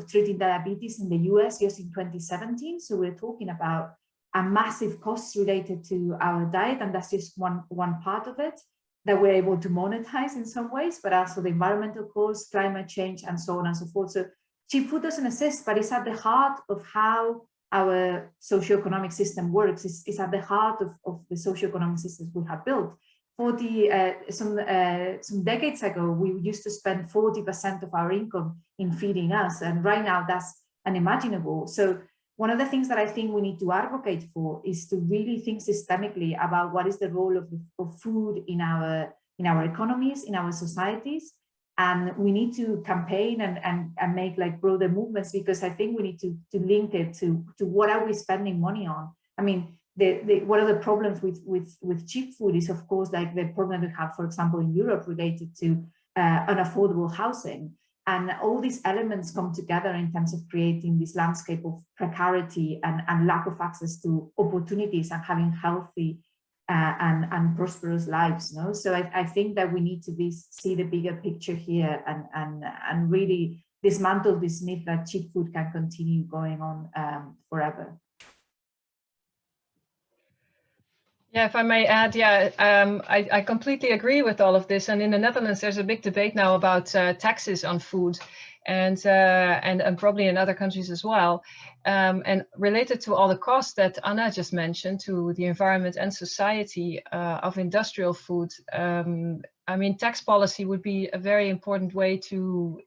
[SPEAKER 4] treating diabetes in the US just in 2017. So we're talking about a massive cost related to our diet, and that's just one part of it that we're able to monetize in some ways, but also the environmental costs, climate change, and so on and so forth. So cheap food doesn't exist, but it's at the heart of how our socioeconomic system works. It's at the heart of the socioeconomic systems we have built. Some decades ago, we used to spend 40% of our income in feeding us, and right now that's unimaginable. So one of the things that I think we need to advocate for is to really think systemically about what is the role of food in our economies, in our societies. And we need to campaign and make like broader movements, because I think we need to link it to what are we spending money on. I mean, one of the problems with cheap food is, of course, like the problem we have, for example, in Europe related to unaffordable housing. And all these elements come together in terms of creating this landscape of precarity and lack of access to opportunities and having healthy and prosperous lives. No? So I think that we need to see the bigger picture here and really dismantle this myth that cheap food can continue going on forever.
[SPEAKER 5] Yeah, if I may add, I completely agree with all of this. And in the Netherlands, there's a big debate now about taxes on food, and probably in other countries as well. And related to all the costs that Anna just mentioned to the environment and society of industrial food, I mean, tax policy would be a very important way to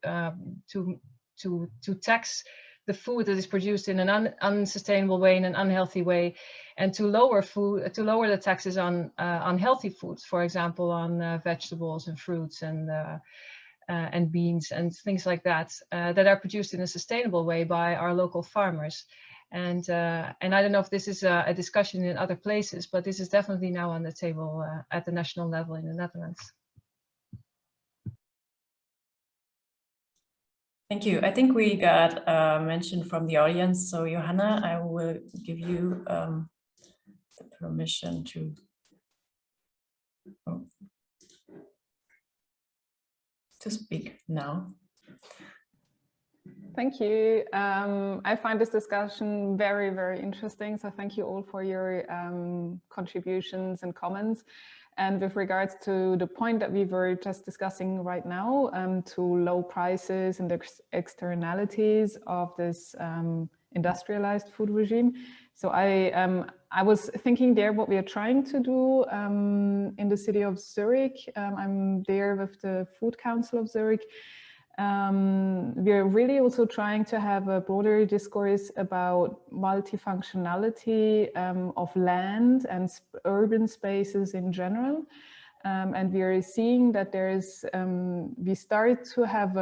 [SPEAKER 5] tax the food that is produced in an unsustainable way, in an unhealthy way, and to lower the taxes on healthy foods, for example, on vegetables and fruits and beans and things like that that are produced in a sustainable way by our local farmers. And I don't know if this is a discussion in other places, but this is definitely now on the table at the national level in the Netherlands.
[SPEAKER 1] Thank you. I think we got mentioned from the audience. So Johanna, I will give you the permission to speak now.
[SPEAKER 7] Thank you. I find this discussion very, very interesting. So thank you all for your contributions and comments. And with regards to the point that we were just discussing right now, to low prices and the externalities of this industrialized food regime. So I was thinking there what we are trying to do in the city of Zurich. I'm there with the Food Council of Zurich. We're really also trying to have a broader discourse about multifunctionality of land and urban spaces in general. And we are seeing that there's, we start to have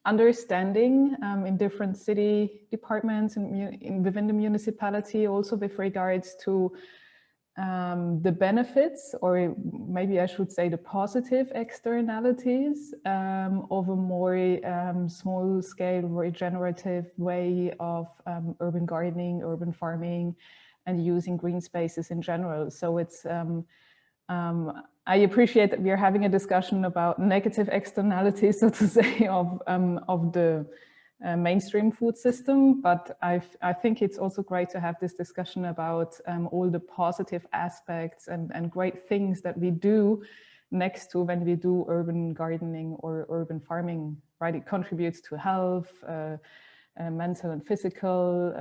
[SPEAKER 7] understanding in different city departments and within the municipality, also with regards to the benefits, or maybe I should say the positive externalities of a more small-scale regenerative way of urban gardening, urban farming, and using green spaces in general. So it's I appreciate that we are having a discussion about negative externalities, so to say, of the mainstream food system, but I think it's also great to have this discussion about all the positive aspects and great things that we do next to when we do urban gardening or urban farming, right? It contributes to health, mental and physical,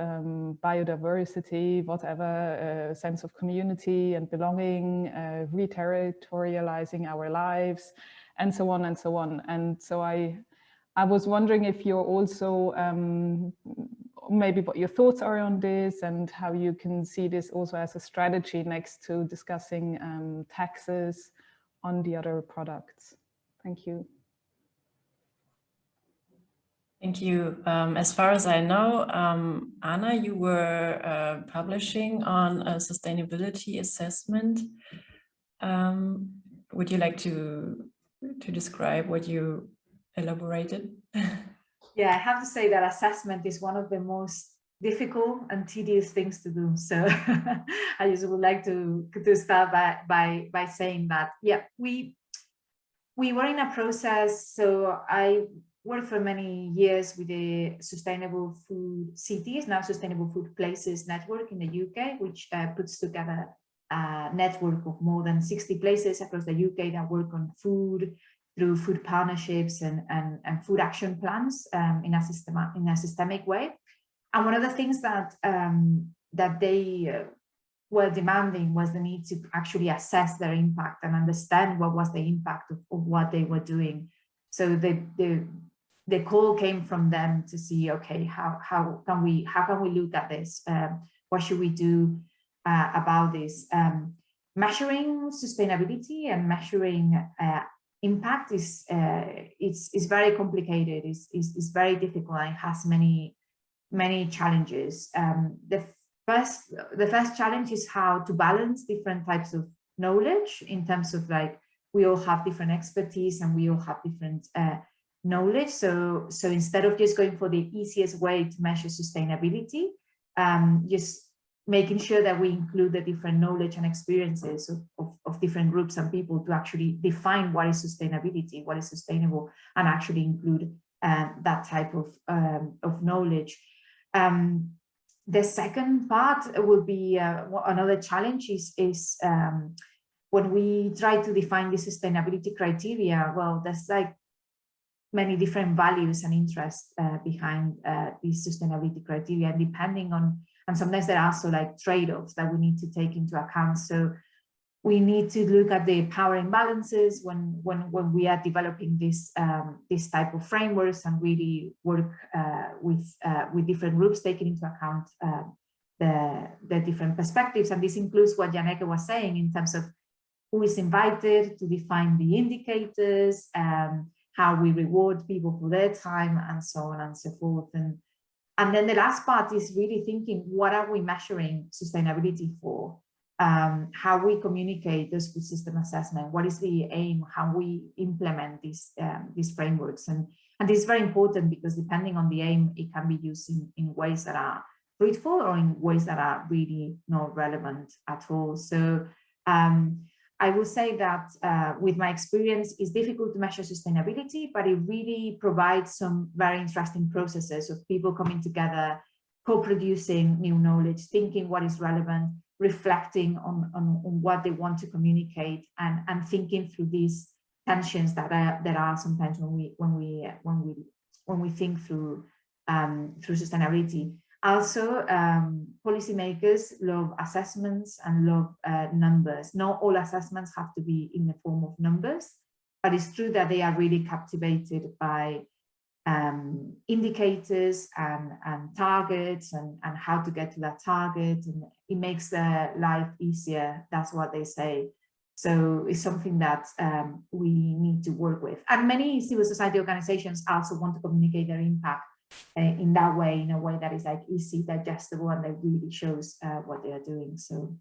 [SPEAKER 7] biodiversity, whatever, sense of community and belonging, reterritorializing our lives, and so on and so on. And so I was wondering if you're also, maybe what your thoughts are on this and how you can see this also as a strategy next to discussing taxes on the other products. Thank you.
[SPEAKER 1] Thank you. As far as I know, Anna, you were publishing on a sustainability assessment. Would you like to describe what you elaborated?
[SPEAKER 4] Yeah, I have to say that assessment is one of the most difficult and tedious things to do. So I just would like to start by saying that, yeah, we were in a process. So I worked for many years with the Sustainable Food Cities, now Sustainable Food Places network in the UK, which puts together a network of more than 60 places across the UK that work on food through food partnerships and food action plans in a systemic way. And one of the things that they were demanding was the need to actually assess their impact and understand what was the impact of what they were doing. So the call came from them to see, okay, how can we look at this? What should we do about this? Measuring sustainability and measuring impact is very complicated. It's very difficult and it has many challenges. The first challenge is how to balance different types of knowledge in terms of, like, we all have different expertise and we all have different knowledge. So instead of just going for the easiest way to measure sustainability, just making sure that we include the different knowledge and experiences of different groups and people to actually define what is sustainability, what is sustainable, and actually include that type of knowledge. The second part will be another challenge is when we try to define the sustainability criteria. Well, there's like many different values and interests behind these sustainability criteria, and depending on, and sometimes there are also like trade-offs that we need to take into account. So we need to look at the power imbalances when we are developing this type of frameworks, and really work with different groups, taking into account the different perspectives. And this includes what Janneke was saying in terms of who is invited to define the indicators, how we reward people for their time, and so on and so forth. And then the last part is really thinking, what are we measuring sustainability for? How we communicate those food system assessment, what is the aim, how we implement these frameworks. And this is very important, because depending on the aim, it can be used in ways that are fruitful or in ways that are really not relevant at all. So I will say that with my experience, it's difficult to measure sustainability, but it really provides some very interesting processes of people coming together, co-producing new knowledge, thinking what is relevant, reflecting on what they want to communicate, and thinking through these tensions that are sometimes when we think through sustainability. Also, policymakers love assessments and love numbers. Not all assessments have to be in the form of numbers, but it's true that they are really captivated by indicators and targets and how to get to that target, and it makes their life easier. That's what they say. So it's something that we need to work with. And many civil society organizations also want to communicate their impact in that way, in a way that is like easy, digestible, and that really shows what they are doing. So,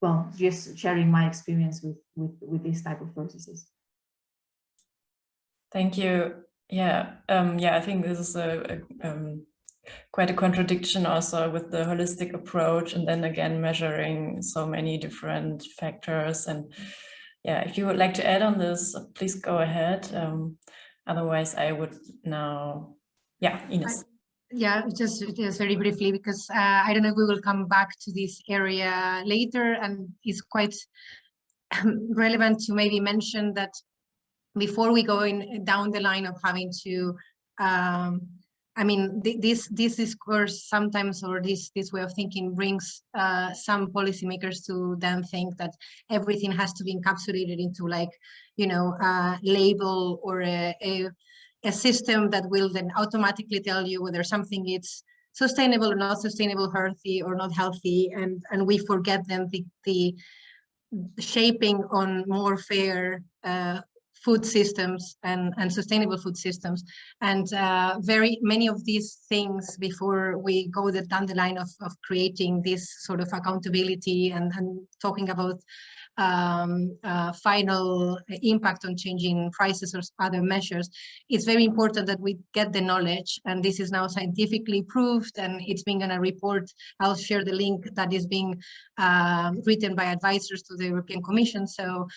[SPEAKER 4] well, just sharing my experience with this type of processes.
[SPEAKER 1] Thank you. Yeah, I think this is quite a contradiction also with the holistic approach, and then again measuring so many different factors. And yeah, if you would like to add on this, please go ahead. Otherwise, I would now. Yeah, Inés.
[SPEAKER 2] Just very briefly, because I don't know if we will come back to this area later, and it's quite relevant to maybe mention that before we go down the line of having to, I mean, this discourse sometimes, or this way of thinking, brings some policymakers to then think that everything has to be encapsulated into, like, you know, a label or a system that will then automatically tell you whether something is sustainable or not sustainable, healthy or not healthy, and we forget then the shaping on more fair food systems and sustainable food systems. And very many of these things, before we go down the line of creating this sort of accountability and talking about final impact on changing prices or other measures, it's very important that we get the knowledge, and this is now scientifically proved, and it's being in a report. I'll share the link that is being written by advisors to the European Commission, so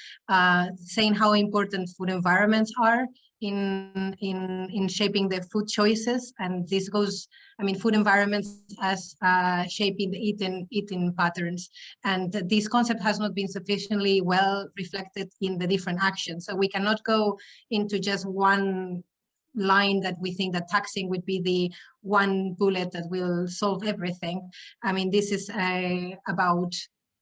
[SPEAKER 2] saying how important food environments are in shaping the food choices. And this goes, I mean, food environments as shaping the eating patterns. And this concept has not been sufficiently well reflected in the different actions. So we cannot go into just one line that we think that taxing would be the one bullet that will solve everything. I mean, this is about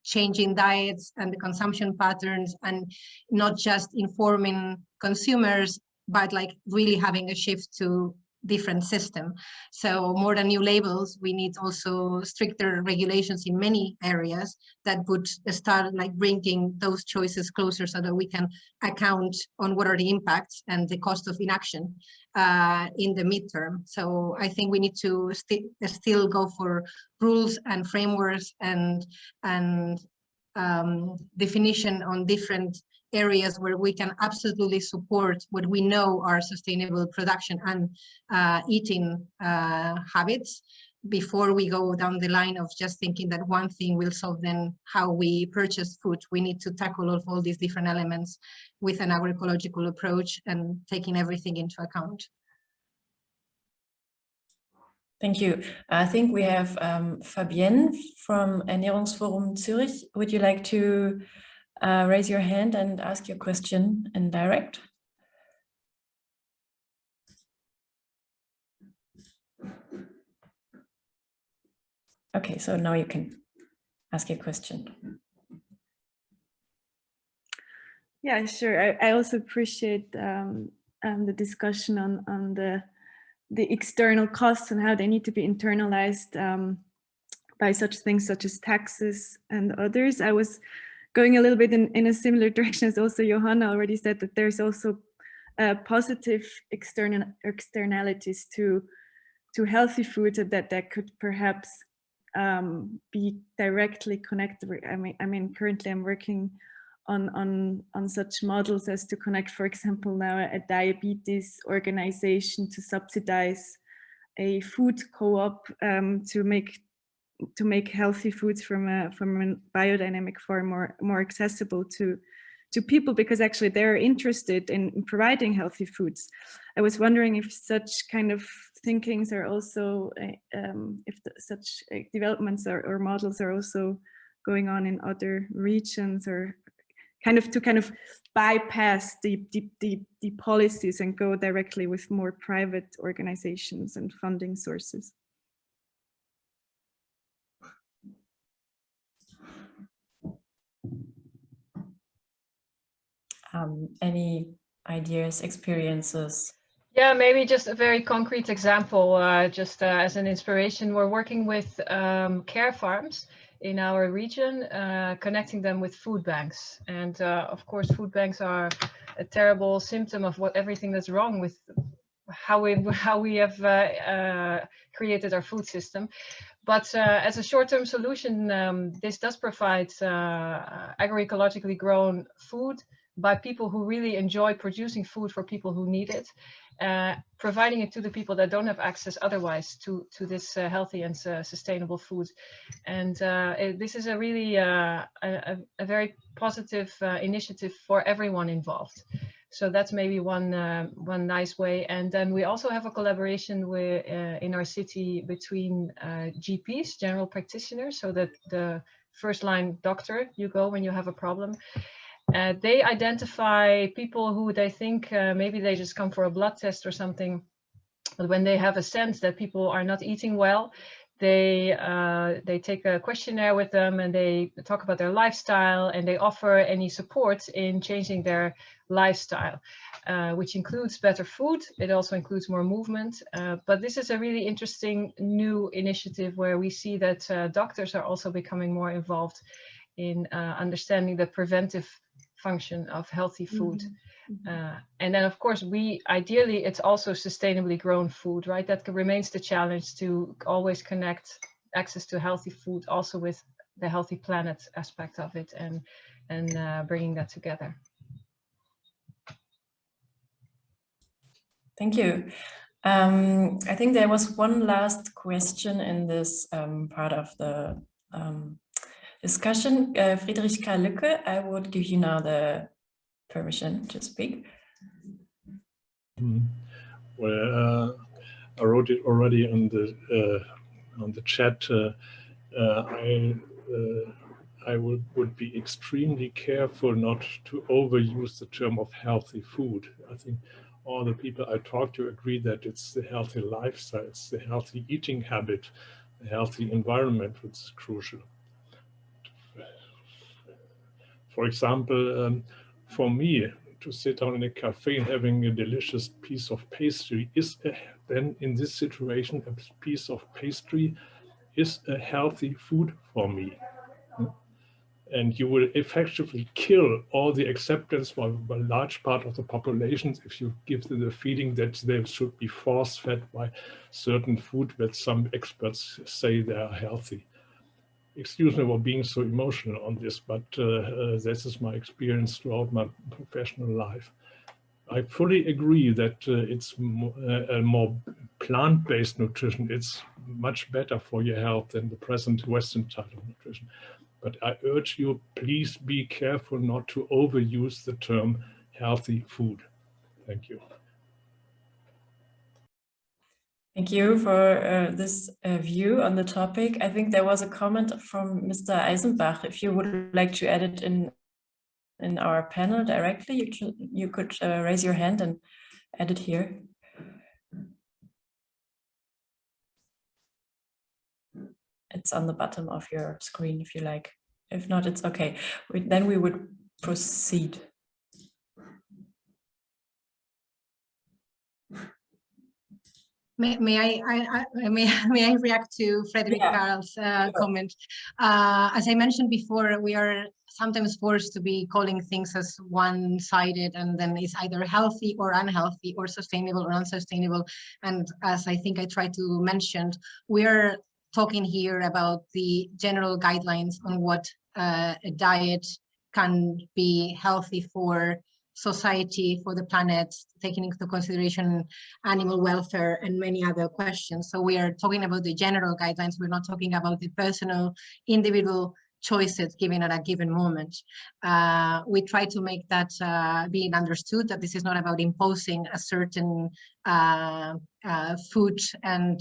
[SPEAKER 2] changing diets and the consumption patterns, and not just informing consumers, but like really having a shift to different system. So more than new labels, we need also stricter regulations in many areas that would start like bringing those choices closer, so that we can account on what are the impacts and the cost of inaction in the midterm. So I think we need to still go for rules and frameworks and definition on different areas where we can absolutely support what we know are sustainable production and eating habits, before we go down the line of just thinking that one thing will solve then how we purchase food. We need to tackle all these different elements with an agroecological approach and taking everything into account.
[SPEAKER 1] Thank you. I think we have Fabienne from Ernährungsforum Zürich. Would you like to raise your hand and ask your question in direct? Okay, so now you can ask your question.
[SPEAKER 8] Yeah, sure. I also appreciate the discussion on the external costs and how they need to be internalized by such things such as taxes and others. I was going a little bit in a similar direction as also Johanna already said, that there's also positive externalities to healthy food that could perhaps be directly connected. I mean, currently I'm working on such models as to connect, for example, now a diabetes organization to subsidize a food co-op to make healthy foods from a biodynamic farm more accessible to people, because actually they're interested in providing healthy foods. I was wondering if such kind of thinkings are also, such developments or models are also going on in other regions, or kind of bypass the policies and go directly with more private organizations and funding sources.
[SPEAKER 1] Any ideas, experiences?
[SPEAKER 5] Yeah, maybe just a very concrete example, just as an inspiration. We're working with care farms in our region, connecting them with food banks. And of course, food banks are a terrible symptom of everything that's wrong with how we have created our food system. But as a short-term solution, this does provide agroecologically grown food by people who really enjoy producing food for people who need it, providing it to the people that don't have access otherwise to this healthy and sustainable food. And this is a really a very positive initiative for everyone involved. So that's maybe one nice way. And then we also have a collaboration with, in our city between GPs, general practitioners, so that the first line doctor you go when you have a problem. They identify people who they think maybe they just come for a blood test or something, but when they have a sense that people are not eating well, they take a questionnaire with them and they talk about their lifestyle, and they offer any support in changing their lifestyle, which includes better food. It also includes more movement. But this is a really interesting new initiative where we see that doctors are also becoming more involved in understanding the preventive function of healthy food. And then of course ideally it's also sustainably grown food, right? That remains the challenge, to always connect access to healthy food also with the healthy planet aspect of it, and bringing that together.
[SPEAKER 1] Thank you. I think there was one last question in this part of the discussion. Friedrich K. Lücke, I would give you now the permission to speak.
[SPEAKER 9] Well, I wrote it already on the chat. I would be extremely careful not to overuse the term of healthy food. I think all the people I talk to agree that it's the healthy lifestyle, it's the healthy eating habit, the healthy environment which is crucial. For example, for me, to sit down in a cafe and having a delicious piece of pastry is then in this situation, a piece of pastry is a healthy food for me. And you will effectively kill all the acceptance for a large part of the population if you give them the feeling that they should be force-fed by certain food that some experts say they are healthy. Excuse me for being so emotional on this, but this is my experience throughout my professional life. I fully agree that it's a more plant-based nutrition. It's much better for your health than the present Western type of nutrition. But I urge you, please be careful not to overuse the term healthy food. Thank you.
[SPEAKER 1] Thank you for this view on the topic. I think there was a comment from Mr. Eisenbach. If you would like to add it in our panel directly, you could raise your hand and add it here. It's on the bottom of your screen if you like. If not, it's okay. Then we would proceed.
[SPEAKER 2] May I react to Frederick Carl's comment? As I mentioned before, we are sometimes forced to be calling things as one-sided, and then it's either healthy or unhealthy, or sustainable or unsustainable. And as I think I tried to mention, we are talking here about the general guidelines on what a diet can be healthy for society, for the planet, taking into consideration animal welfare and many other questions. So we are talking about the general guidelines. We're not talking about the personal, individual choices given at a given moment. We try to make that being understood, that this is not about imposing a certain food and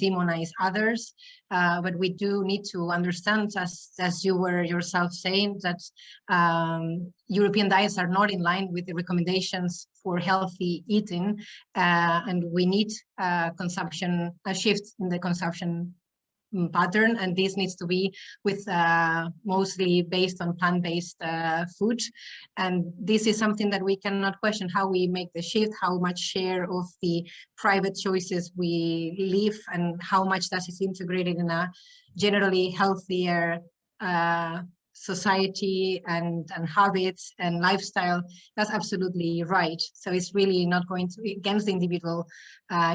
[SPEAKER 2] demonize others, but we do need to understand, as you were yourself saying, that European diets are not in line with the recommendations for healthy eating, and we need a shift in the consumption pattern, and this needs to be with mostly based on plant-based food. And this is something that we cannot question, how we make the shift, how much share of the private choices we live, and how much that is integrated in a generally healthier society and habits and lifestyle. That's absolutely right. So it's really not going to be against the individual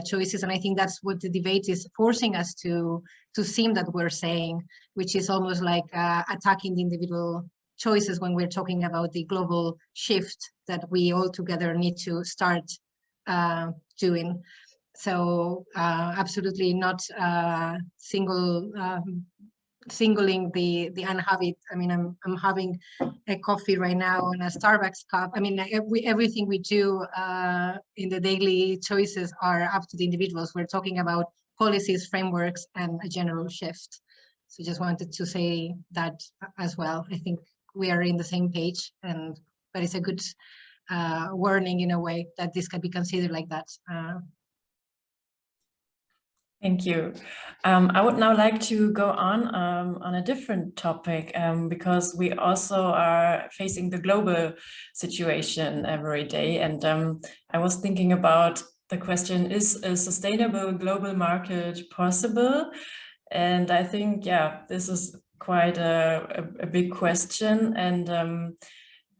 [SPEAKER 2] choices, and I think that's what the debate is forcing us to seem that we're saying, which is almost like attacking the individual choices when we're talking about the global shift that we all together need to start doing. So absolutely not singling the unhabit. I mean, I'm having a coffee right now in a Starbucks cup. I mean, everything we do in the daily choices are up to the individuals. We're talking about policies, frameworks, and a general shift. So just wanted to say that as well. I think we are in the same page, but it's a good warning in a way that this can be considered like that.
[SPEAKER 1] Thank you. I would now like to go on a different topic, because we also are facing the global situation every day. And I was thinking about the question, is a sustainable global market possible? And I think, yeah, this is quite a big question. And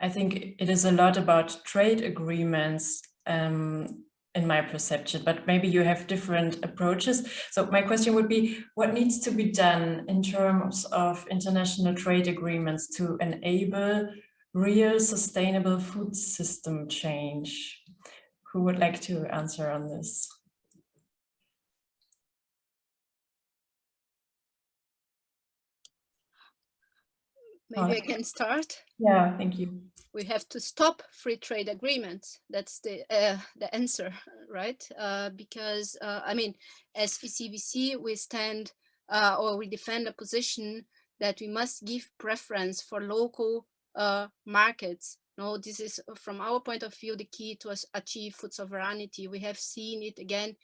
[SPEAKER 1] I think it is a lot about trade agreements, in my perception, but maybe you have different approaches. So my question would be, what needs to be done in terms of international trade agreements to enable real sustainable food system change? Who would like to answer on this?
[SPEAKER 3] Maybe I can start.
[SPEAKER 1] Yeah, thank you.
[SPEAKER 3] We have to stop free trade agreements. That's the answer, right? Because I mean, as ECVC, we stand or we defend a position that we must give preference for local markets. No, this is from our point of view the key to achieve food sovereignty. We have seen it again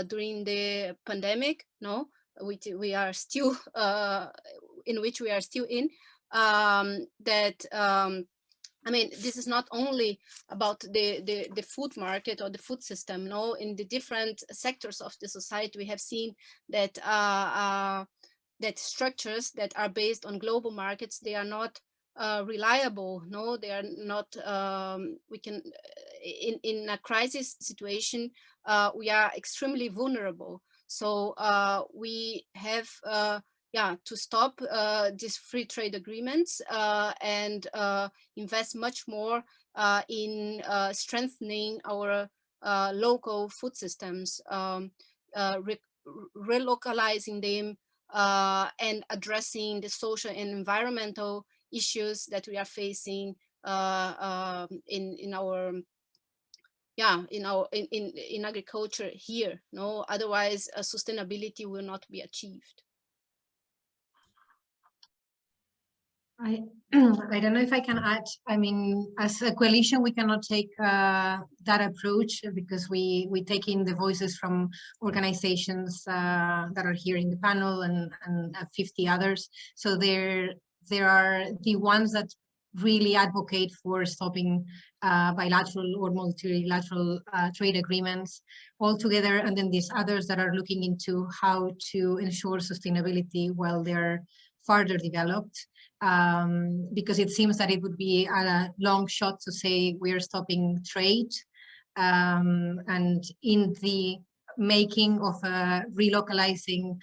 [SPEAKER 3] during the pandemic. No, we are still in which we are still in. I mean, this is not only about the food market or the food system. No, in the different sectors of the society, we have seen that that structures that are based on global markets, they are not reliable. No, they are not. We can in a crisis situation, we are extremely vulnerable. So we have. To stop these free trade agreements and invest much more in strengthening our local food systems, relocalizing them and addressing the social and environmental issues that we are facing in our yeah, in agriculture here. No, otherwise sustainability will not be achieved.
[SPEAKER 2] I don't know if I can add. I mean, as a coalition, we cannot take that approach because we take in the voices from organizations that are here in the panel and 50 others. So there are the ones that really advocate for stopping bilateral or multilateral trade agreements altogether, and then these others that are looking into how to ensure sustainability while they're further developed. Because it seems that it would be a long shot to say we're stopping trade, and in the making of relocalizing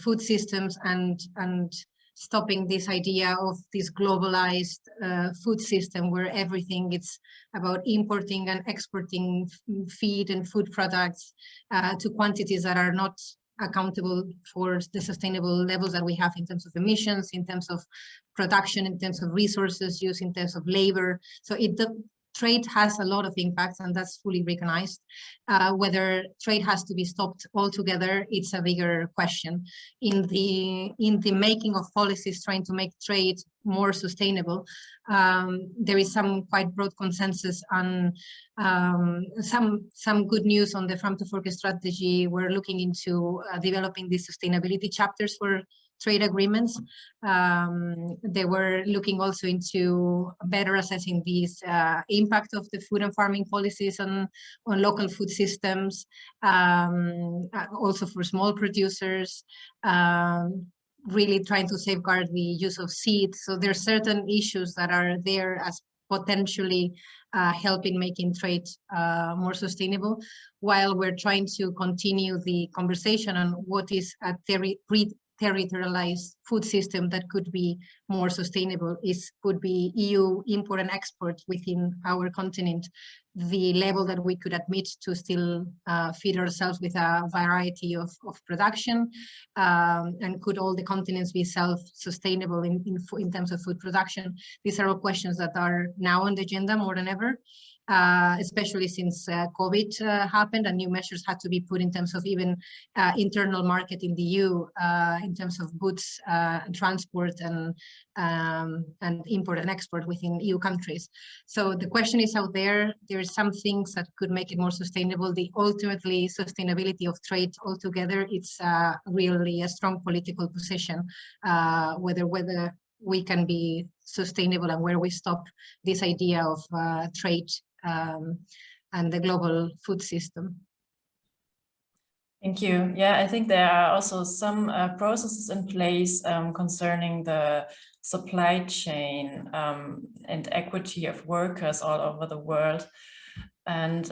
[SPEAKER 2] food systems and stopping this idea of this globalized food system where everything is about importing and exporting feed and food products to quantities that are not accountable for the sustainable levels that we have in terms of emissions, in terms of production, in terms of resources use, in terms of labor. So trade has a lot of impacts, and that's fully recognized. Whether trade has to be stopped altogether, it's a bigger question. In the making of policies trying to make trade more sustainable, there is some quite broad consensus on some good news on the Farm to Fork strategy. We're looking into developing these sustainability chapters for trade agreements. They were looking also into better assessing this impact of the food and farming policies on local food systems, also for small producers, really trying to safeguard the use of seeds. So there are certain issues that are there as potentially helping making trade more sustainable, while we're trying to continue the conversation on what is a territorialized food system that could be more sustainable. Could be EU import and export within our continent, the level that we could admit to still feed ourselves with a variety of production, and could all the continents be self-sustainable in terms of food production. These are all questions that are now on the agenda more than ever. Especially since COVID happened and new measures had to be put in terms of even internal market in the EU, in terms of goods transport and import and export within EU countries. So the question is out there. There's some things that could make it more sustainable. The ultimately sustainability of trade altogether, it's really a strong political position, whether we can be sustainable and where we stop this idea of trade and the global food system.
[SPEAKER 1] Thank you. Yeah, I think there are also some processes in place concerning the supply chain and equity of workers all over the world. And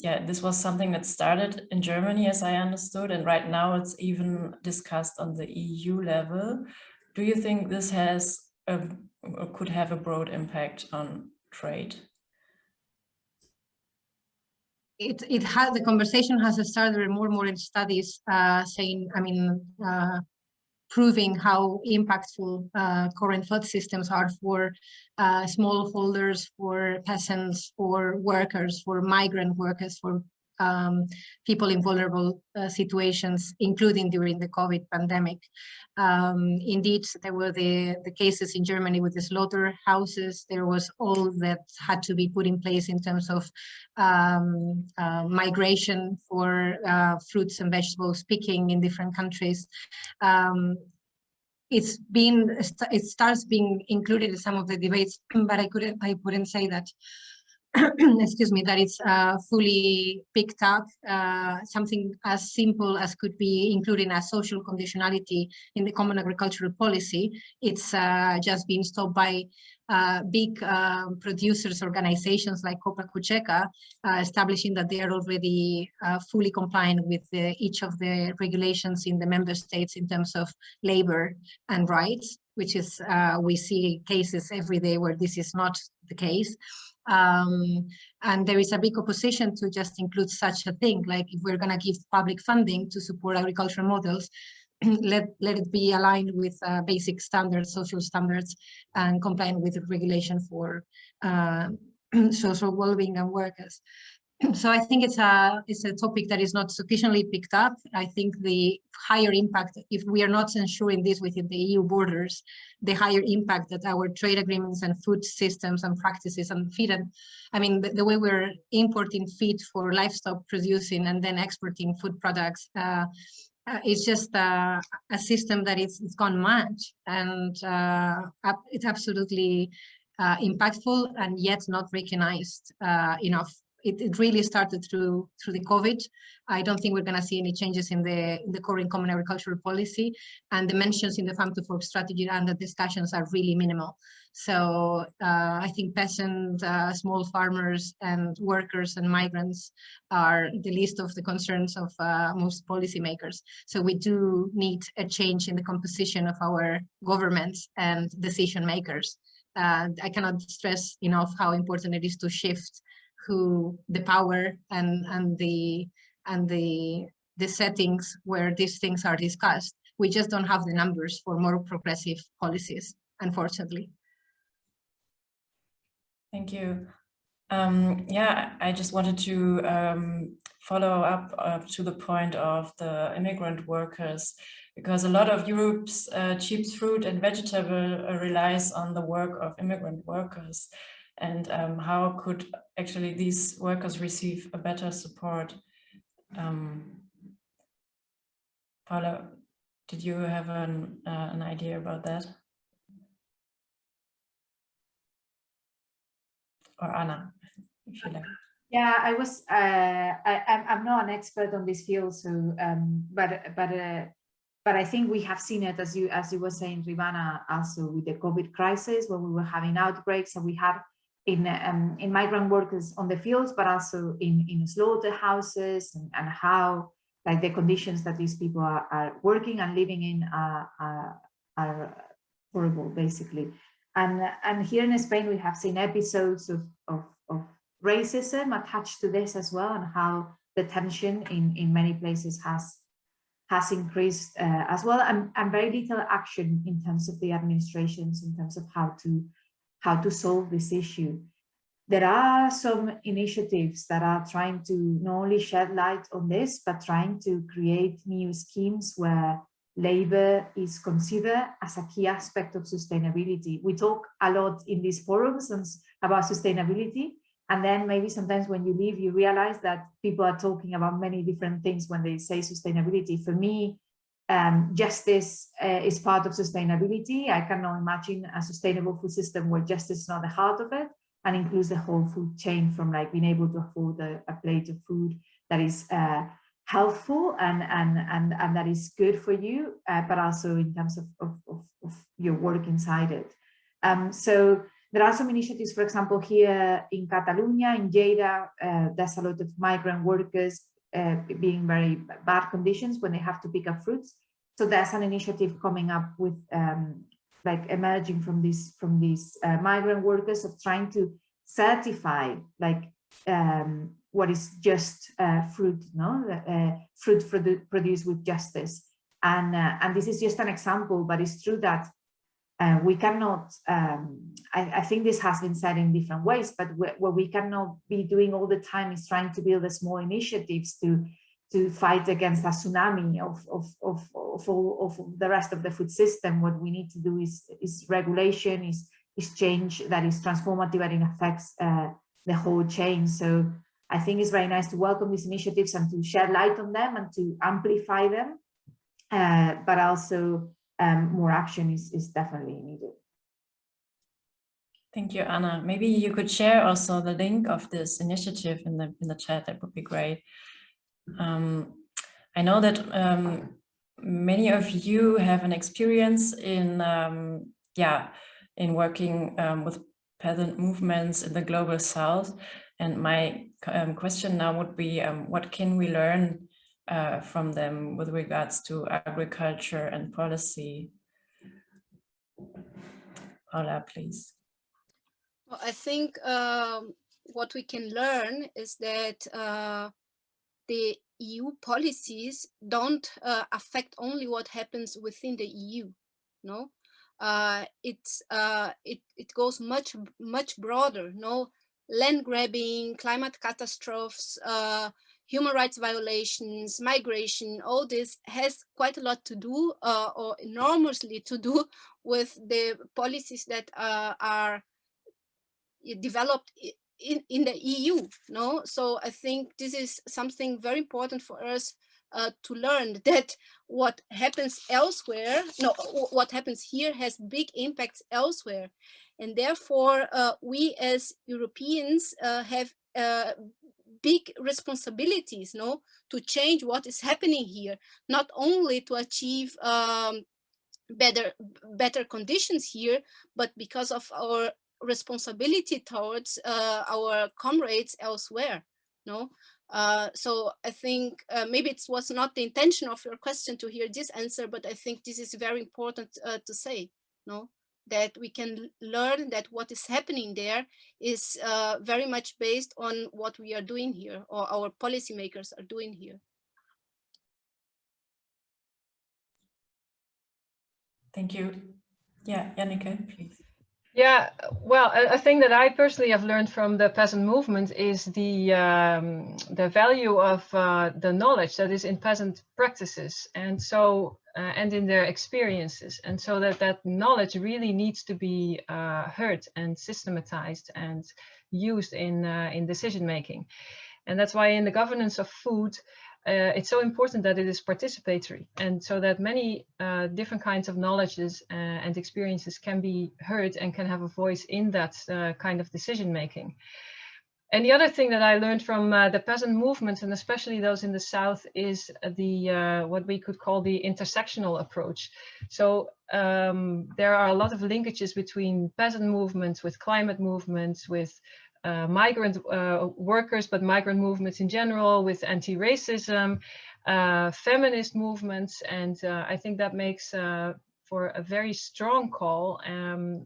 [SPEAKER 1] yeah, this was something that started in Germany, as I understood, and right now it's even discussed on the EU level. Do you think this has could have a broad impact on trade?
[SPEAKER 2] It has, the conversation has started more and more in studies saying, I mean, proving how impactful current food systems are for smallholders, for peasants, for workers, for migrant workers, for people in vulnerable situations, including during the COVID pandemic. Indeed, there were the cases in Germany with the slaughterhouses. There was all that had to be put in place in terms of migration for fruits and vegetables picking in different countries. It starts being included in some of the debates, but I wouldn't say that excuse me, that it's fully picked up. Something as simple as could be including a social conditionality in the common agricultural policy. It's just been stopped by big producers organizations like Copa Cogeca, establishing that they are already fully compliant with each of the regulations in the member states in terms of labor and rights, which is, we see cases every day where this is not the case. And there is a big opposition to just include such a thing. Like, if we're going to give public funding to support agricultural models, let it be aligned with basic standards, social standards, and compliant with regulation for social well-being and workers. So I think it's a topic that is not sufficiently picked up. I think the higher impact, if we are not ensuring this within the EU borders, the higher impact that our trade agreements and food systems and practices and feed, and I mean the way we're importing feed for livestock producing and then exporting food products, it's just a system that it's gone mad, and it's absolutely impactful and yet not recognized enough. It really started through the COVID. I don't think we're going to see any changes in the current common agricultural policy, and the mentions in the Farm to Fork strategy and the discussions are really minimal. So I think peasants, small farmers and workers and migrants are the least of the concerns of most policymakers. So we do need a change in the composition of our governments and decision makers. I cannot stress enough how important it is to shift who the power and the settings where these things are discussed. We just don't have the numbers for more progressive policies, unfortunately.
[SPEAKER 1] Thank you. Yeah, I just wanted to follow up to the point of the immigrant workers, because a lot of Europe's cheap fruit and vegetable relies on the work of immigrant workers. And how could actually these workers receive a better support? Paula, did you have an idea about that? Or Anna, if you like.
[SPEAKER 4] Yeah, I was. I'm not an expert on this field, so but I think we have seen it, as you were saying, Rivana, also with the COVID crisis, when we were having outbreaks, and we had in migrant workers on the fields, but also in slaughterhouses, and how like the conditions that these people are working and living in are horrible, basically. And here in Spain, we have seen episodes of racism attached to this as well, and how the tension in many places has increased as well, and very little action in terms of the administrations, in terms of how to solve this issue. There are some initiatives that are trying to not only shed light on this, but trying to create new schemes where labor is considered as a key aspect of sustainability. We talk a lot in these forums about sustainability, and then maybe sometimes when you leave, you realize that people are talking about many different things when they say sustainability. For me, justice is part of sustainability. I cannot imagine a sustainable food system where justice is not the heart of it, and includes the whole food chain, from like being able to afford a plate of food that is healthful and that is good for you, but also in terms of your work inside it. So there are some initiatives, for example, here in Catalonia, in Lleida, there's a lot of migrant workers being very bad conditions when they have to pick up fruits. So there's an initiative coming up with like emerging from these migrant workers, of trying to certify like what is just fruit, fruit produced with justice. And this is just an example, but it's true that we cannot, I think this has been said in different ways, but what we cannot be doing all the time is trying to build small initiatives to fight against a tsunami of the rest of the food system. What we need to do is regulation, is change that is transformative, and it affects the whole chain. So I think it's very nice to welcome these initiatives and to shed light on them and to amplify them, but also more action is definitely needed.
[SPEAKER 1] Thank you, Anna. Maybe you could share also the link of this initiative in the chat. That would be great. I know that many of you have an experience in in working with peasant movements in the global South, and my question now would be, what can we learn from them with regards to agriculture and policy? Paula, please.
[SPEAKER 3] Well, I think what we can learn is that the EU policies don't affect only what happens within the EU. No, it goes much broader. No, land grabbing, climate catastrophes, human rights violations, migration, all this has quite a lot to do, or enormously to do, with the policies that are developed in the EU. No, so I think this is something very important for us to learn, that what happens elsewhere, no, what happens here has big impacts elsewhere, and therefore we as Europeans have big responsibilities, no, to change what is happening here, not only to achieve better conditions here, but because of our responsibility towards our comrades elsewhere. No, so I think maybe it was not the intention of your question to hear this answer, but I think this is very important to say. No, that we can learn that what is happening there is very much based on what we are doing here, or our policymakers are doing here.
[SPEAKER 1] Thank you. Yeah, Janneke, please.
[SPEAKER 5] Yeah, well, a thing that I personally have learned from the peasant movement is the value of the knowledge that is in peasant practices, and so and in their experiences, and so that knowledge really needs to be heard and systematized and used in decision making, and that's why in the governance of food, it's so important that it is participatory, and so that many different kinds of knowledges and experiences can be heard and can have a voice in that kind of decision making. And the other thing that I learned from the peasant movements, and especially those in the South, is the what we could call the intersectional approach. So there are a lot of linkages between peasant movements, with climate movements, with migrant workers, but migrant movements in general, with anti-racism, feminist movements, and I think that makes for a very strong call,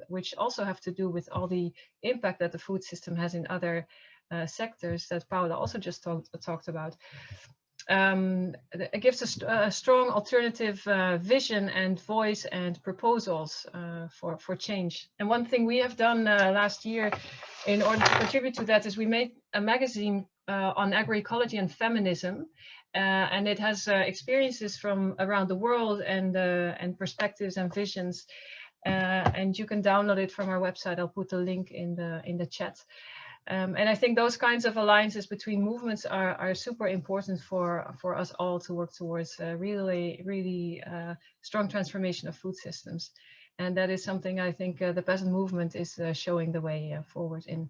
[SPEAKER 5] which also have to do with all the impact that the food system has in other sectors that Paula also just talked about. It gives a strong alternative vision and voice and proposals for change. And one thing we have done last year in order to contribute to that is we made a magazine on agroecology and feminism, and it has experiences from around the world and perspectives and visions, and you can download it from our website. I'll put the link in the chat. And I think those kinds of alliances between movements are super important for us all to work towards really strong transformation of food systems. And that is something I think the peasant movement is showing the way forward in.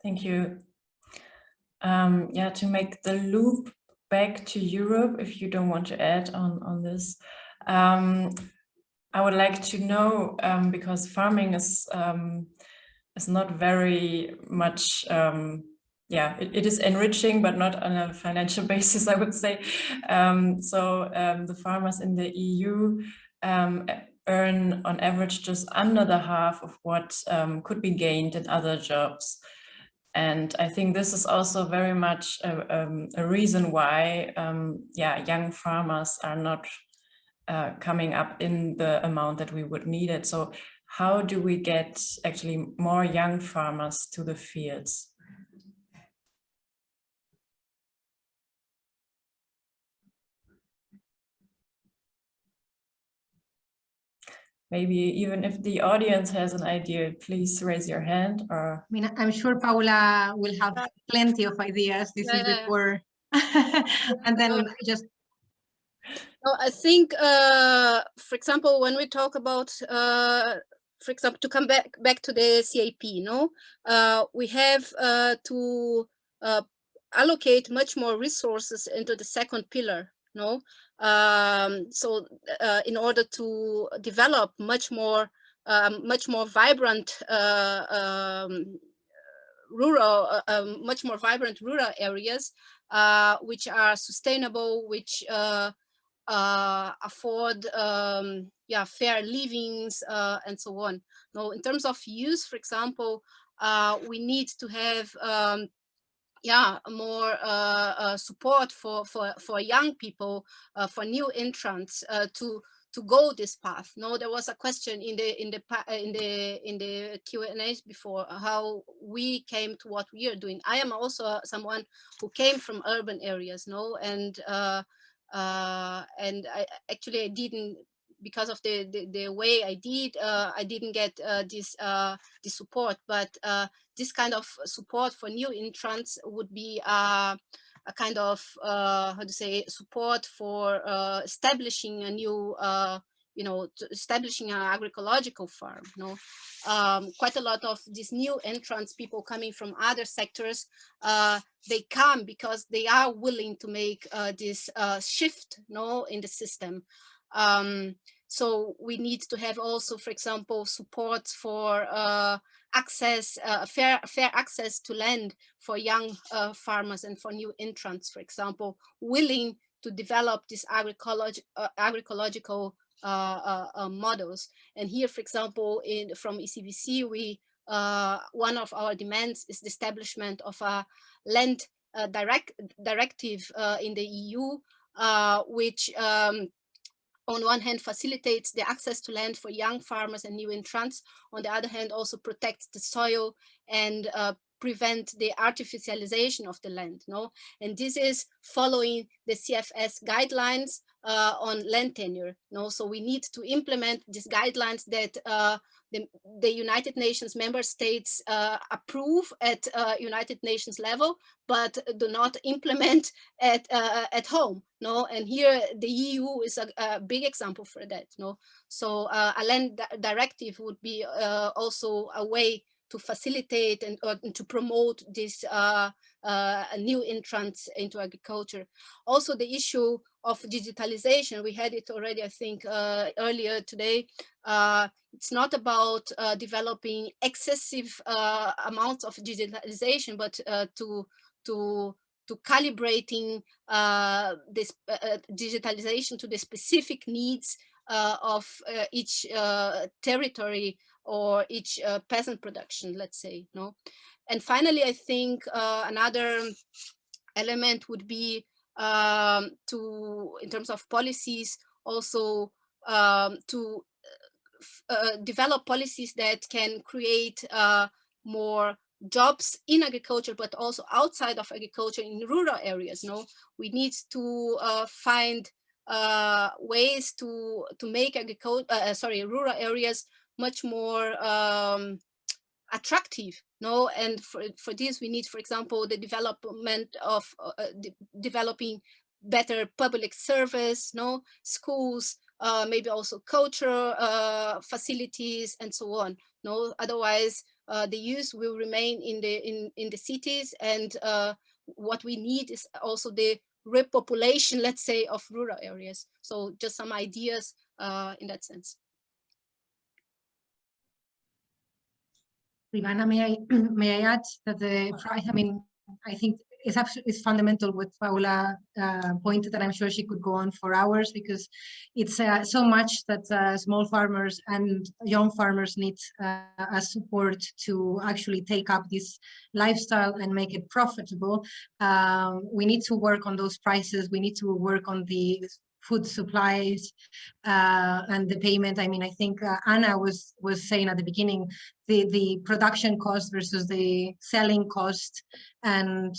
[SPEAKER 1] Thank you. Yeah, to make the loop back to Europe, if you don't want to add on this, I would like to know, because farming is not very much, yeah, it is enriching, but not on a financial basis, I would say. So the farmers in the EU earn on average just under the half of what could be gained in other jobs. And I think this is also very much a reason why yeah, young farmers are not coming up in the amount that we would need it. So how do we get actually more young farmers to the fields? Maybe even if the audience has an idea, please raise your hand. Or
[SPEAKER 2] I mean, I'm sure Paula will have plenty of ideas. This is before, and then just.
[SPEAKER 3] No, I think, for example, when we talk about, for example, to come back to the CAP, no, we have to allocate much more resources into the second pillar, no. So in order to develop much more vibrant rural, much more vibrant rural areas, which are sustainable, which afford yeah, fair livings and so on. Now, in terms of use, for example, we need to have yeah, more support for young people, for new entrants, to to go this path. No, there was a question in the Q&A before how we came to what we are doing. I am also someone who came from urban areas, no, and I didn't, because of the way I didn't get this support, but this kind of support for new entrants would be a kind of how to say, support for establishing a new establishing an agroecological farm. No, quite a lot of these new entrants, people coming from other sectors, they come because they are willing to make this shift, no, in the system. So we need to have also, for example, support for access, fair access to land for young farmers and for new entrants, for example, willing to develop these agroecological models. And here, for example, from ECVC, we one of our demands is the establishment of a land directive in the EU, which on one hand facilitates the access to land for young farmers and new entrants, on the other hand also protects the soil and prevent the artificialization of the land. No, and this is following the CFS guidelines on land tenure. No, so we need to implement these guidelines that the United Nations member states approve at United Nations level, but do not implement at home. No, and here the EU is a big example for that. No, so a land directive would be also a way to facilitate and to promote this new entrants into agriculture. Also, the issue of digitalization, we had it already, I think, earlier today. It's not about developing excessive amounts of digitalization, but to calibrating this digitalization to the specific needs of each territory or each peasant production, let's say. No, and finally, I think another element would be in terms of policies, also to develop policies that can create more jobs in agriculture, but also outside of agriculture in rural areas. No, we need to find ways to make rural areas much more attractive. No, and for this we need, for example, the development of developing better public service, no, schools, maybe also cultural facilities and so on. No, otherwise the youth will remain in the cities, and what we need is also the repopulation, let's say, of rural areas. So just some ideas in that sense.
[SPEAKER 2] Rivana, may I add that the price, I mean, I think it's fundamental what Paula pointed, and I'm sure she could go on for hours, because it's so much that small farmers and young farmers need as support to actually take up this lifestyle and make it profitable. We need to work on those prices. We need to work on the food supplies and the payment. I mean, I think Anna was saying at the beginning, the production cost versus the selling cost, and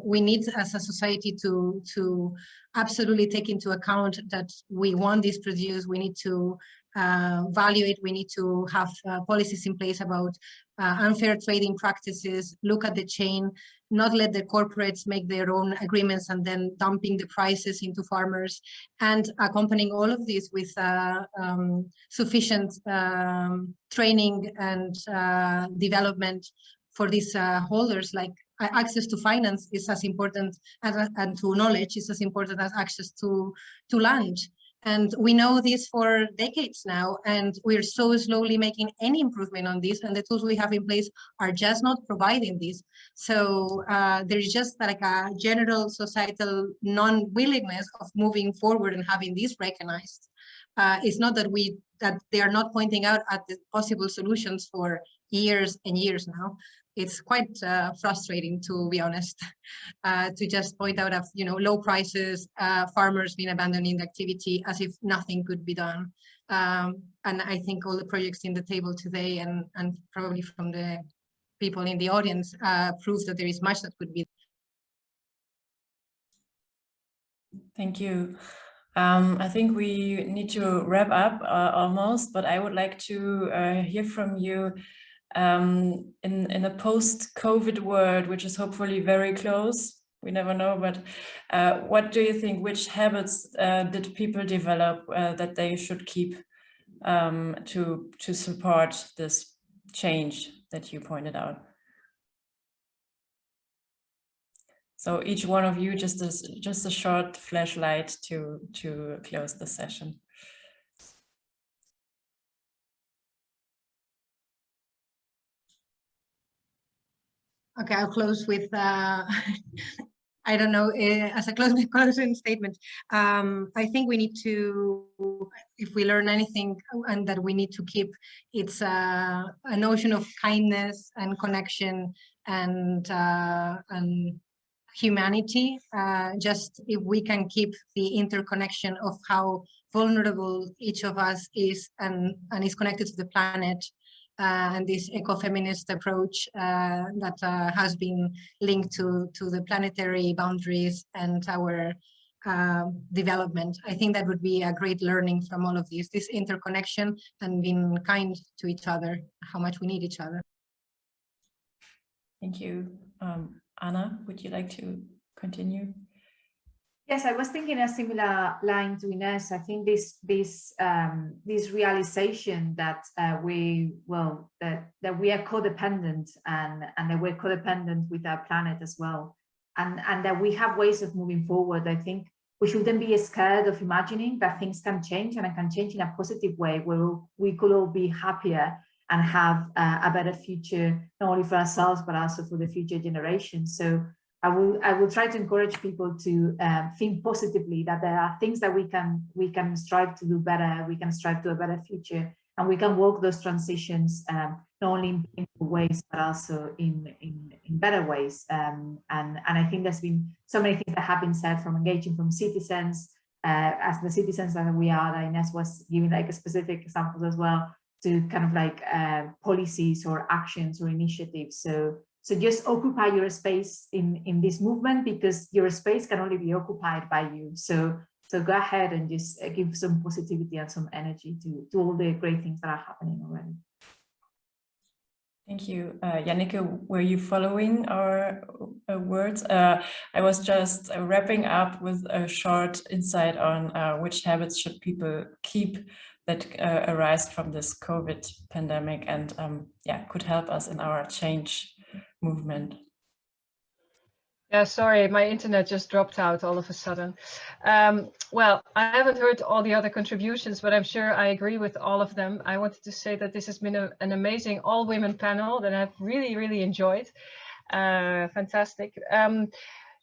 [SPEAKER 2] we need as a society to absolutely take into account that we want this produce. We need to value it. We need to have policies in place about unfair trading practices, look at the chain, not let the corporates make their own agreements and then dumping the prices into farmers, and accompanying all of this with sufficient training and development for these holders. Like access to finance is as important and to knowledge is as important as access to land. And we know this for decades now, and we're so slowly making any improvement on this, and the tools we have in place are just not providing this. So there's just like a general societal non-willingness of moving forward and having this recognized. It's not that they are not pointing out at the possible solutions for years and years now, it's quite frustrating, to be honest, to just point out of, low prices, farmers being abandoning the activity as if nothing could be done. And I think all the projects in the table today and probably from the people in the audience proves that there is much that could be.
[SPEAKER 1] Thank you. I think we need to wrap up almost, but I would like to hear from you in a post-COVID world, which is hopefully very close. We never know, but what do you think? Which habits did people develop that they should keep to support this change that you pointed out? So each one of you, just a short flashlight to close the session.
[SPEAKER 2] Okay, I'll close with, I don't know, as a closing statement. I think we need to, if we learn anything and that we need to keep, it's a notion of kindness and connection and humanity. Just if we can keep the interconnection of how vulnerable each of us is and is connected to the planet, and this ecofeminist approach that has been linked to the planetary boundaries and our development. I think that would be a great learning from all of this interconnection and being kind to each other, how much we need each other.
[SPEAKER 1] Thank you. Anna, would you like to continue?
[SPEAKER 4] Yes, I was thinking a similar line to Inés. I think this realization that we are codependent and that we're codependent with our planet as well, and that we have ways of moving forward. I think we shouldn't be scared of imagining that things can change and it can change in a positive way, where we could all be happier and have a better future, not only for ourselves but also for the future generations. So I will try to encourage people to think positively, that there are things that we can strive to do better, we can strive to a better future, and we can walk those transitions not only in painful ways but also in better ways. And I think there's been so many things that have been said, from engaging from citizens, as the citizens that we are, that Inés was giving like specific examples as well, to kind of like policies or actions or initiatives. So just occupy your space in this movement, because your space can only be occupied by you. So go ahead and just give some positivity and some energy to all the great things that are happening already.
[SPEAKER 1] Thank you. Janneke, were you following our words? I was just wrapping up with a short insight on which habits should people keep that arise from this COVID pandemic and could help us in our change movement.
[SPEAKER 5] Yeah, sorry, my internet just dropped out all of a sudden. Well, I haven't heard all the other contributions, but I'm sure I agree with all of them. I wanted to say that this has been an amazing all-women panel that I've really, really enjoyed. Fantastic.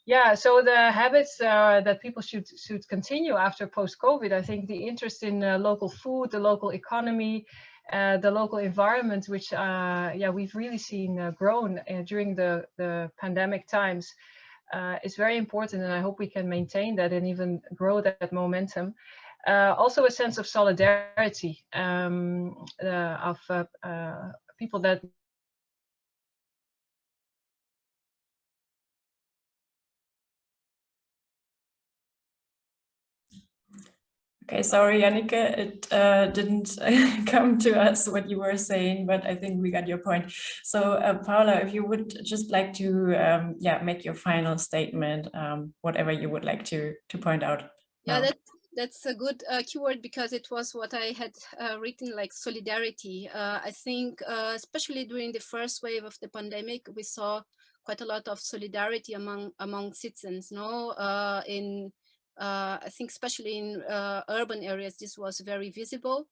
[SPEAKER 5] Yeah, so the habits that people should continue after post-COVID, I think the interest in local food, the local economy, the local environment, which we've really seen grown during the pandemic times, is very important, and I hope we can maintain that and even grow that momentum. Also a sense of solidarity of people that
[SPEAKER 1] Okay, sorry, Janneke, it didn't come to us what you were saying, but I think we got your point. So Paula, if you would just like to make your final statement, whatever you would like to point out.
[SPEAKER 3] Yeah, that's a good keyword, because it was what I had written, like solidarity. I think especially during the first wave of the pandemic, we saw quite a lot of solidarity among citizens. I think especially in urban areas, this was very visible,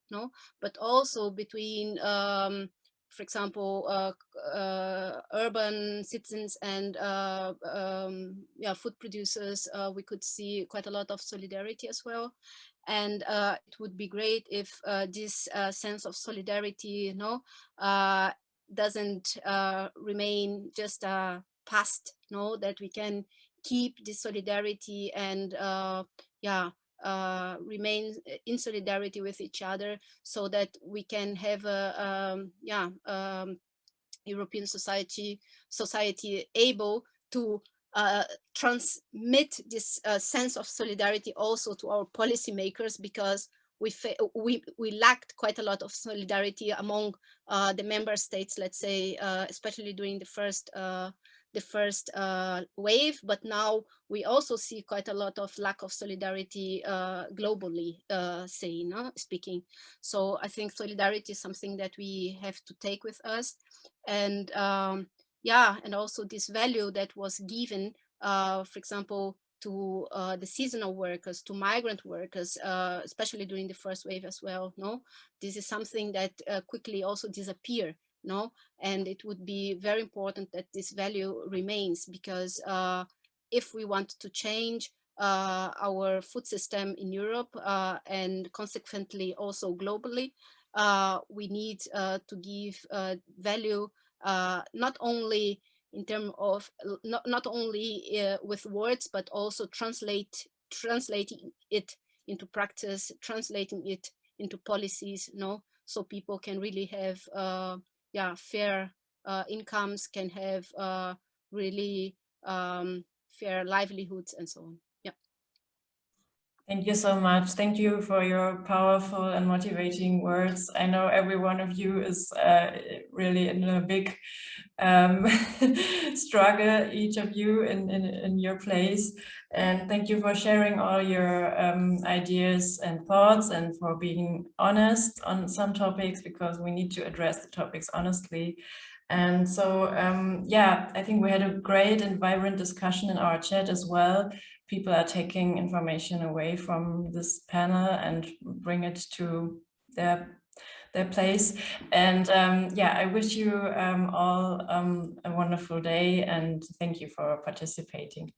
[SPEAKER 3] but also between, for example, urban citizens and food producers. We could see quite a lot of solidarity as well. And it would be great if this sense of solidarity, doesn't remain just past, no, that we can keep this solidarity and remain in solidarity with each other, so that we can have a European society able to transmit this sense of solidarity also to our policymakers, because we lacked quite a lot of solidarity among the member states, let's say, especially during the first wave, but now we also see quite a lot of lack of solidarity globally speaking. So I think solidarity is something that we have to take with us, and and also this value that was given, for example, to the seasonal workers, to migrant workers, especially during the first wave as well. No, this is something that quickly also disappear. No, and it would be very important that this value remains, because if we want to change our food system in Europe and consequently also globally, we need to give value not only in terms of not only with words, but also translating it into practice, translating it into policies. No, so people can really have fair incomes, can have really fair livelihoods and so on. Yeah.
[SPEAKER 1] Thank you so much. Thank you for your powerful and motivating words. I know every one of you is really in a big struggle, each of you in your place. And thank you for sharing all your ideas and thoughts, and for being honest on some topics, because we need to address the topics honestly. And so, I think we had a great and vibrant discussion in our chat as well. People are taking information away from this panel and bring it to their place. And I wish you all a wonderful day, and thank you for participating.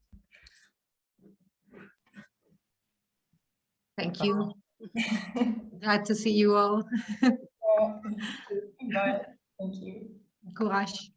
[SPEAKER 2] Thank you. Glad to see you all.
[SPEAKER 1] Bye. Thank you.
[SPEAKER 2] Courage.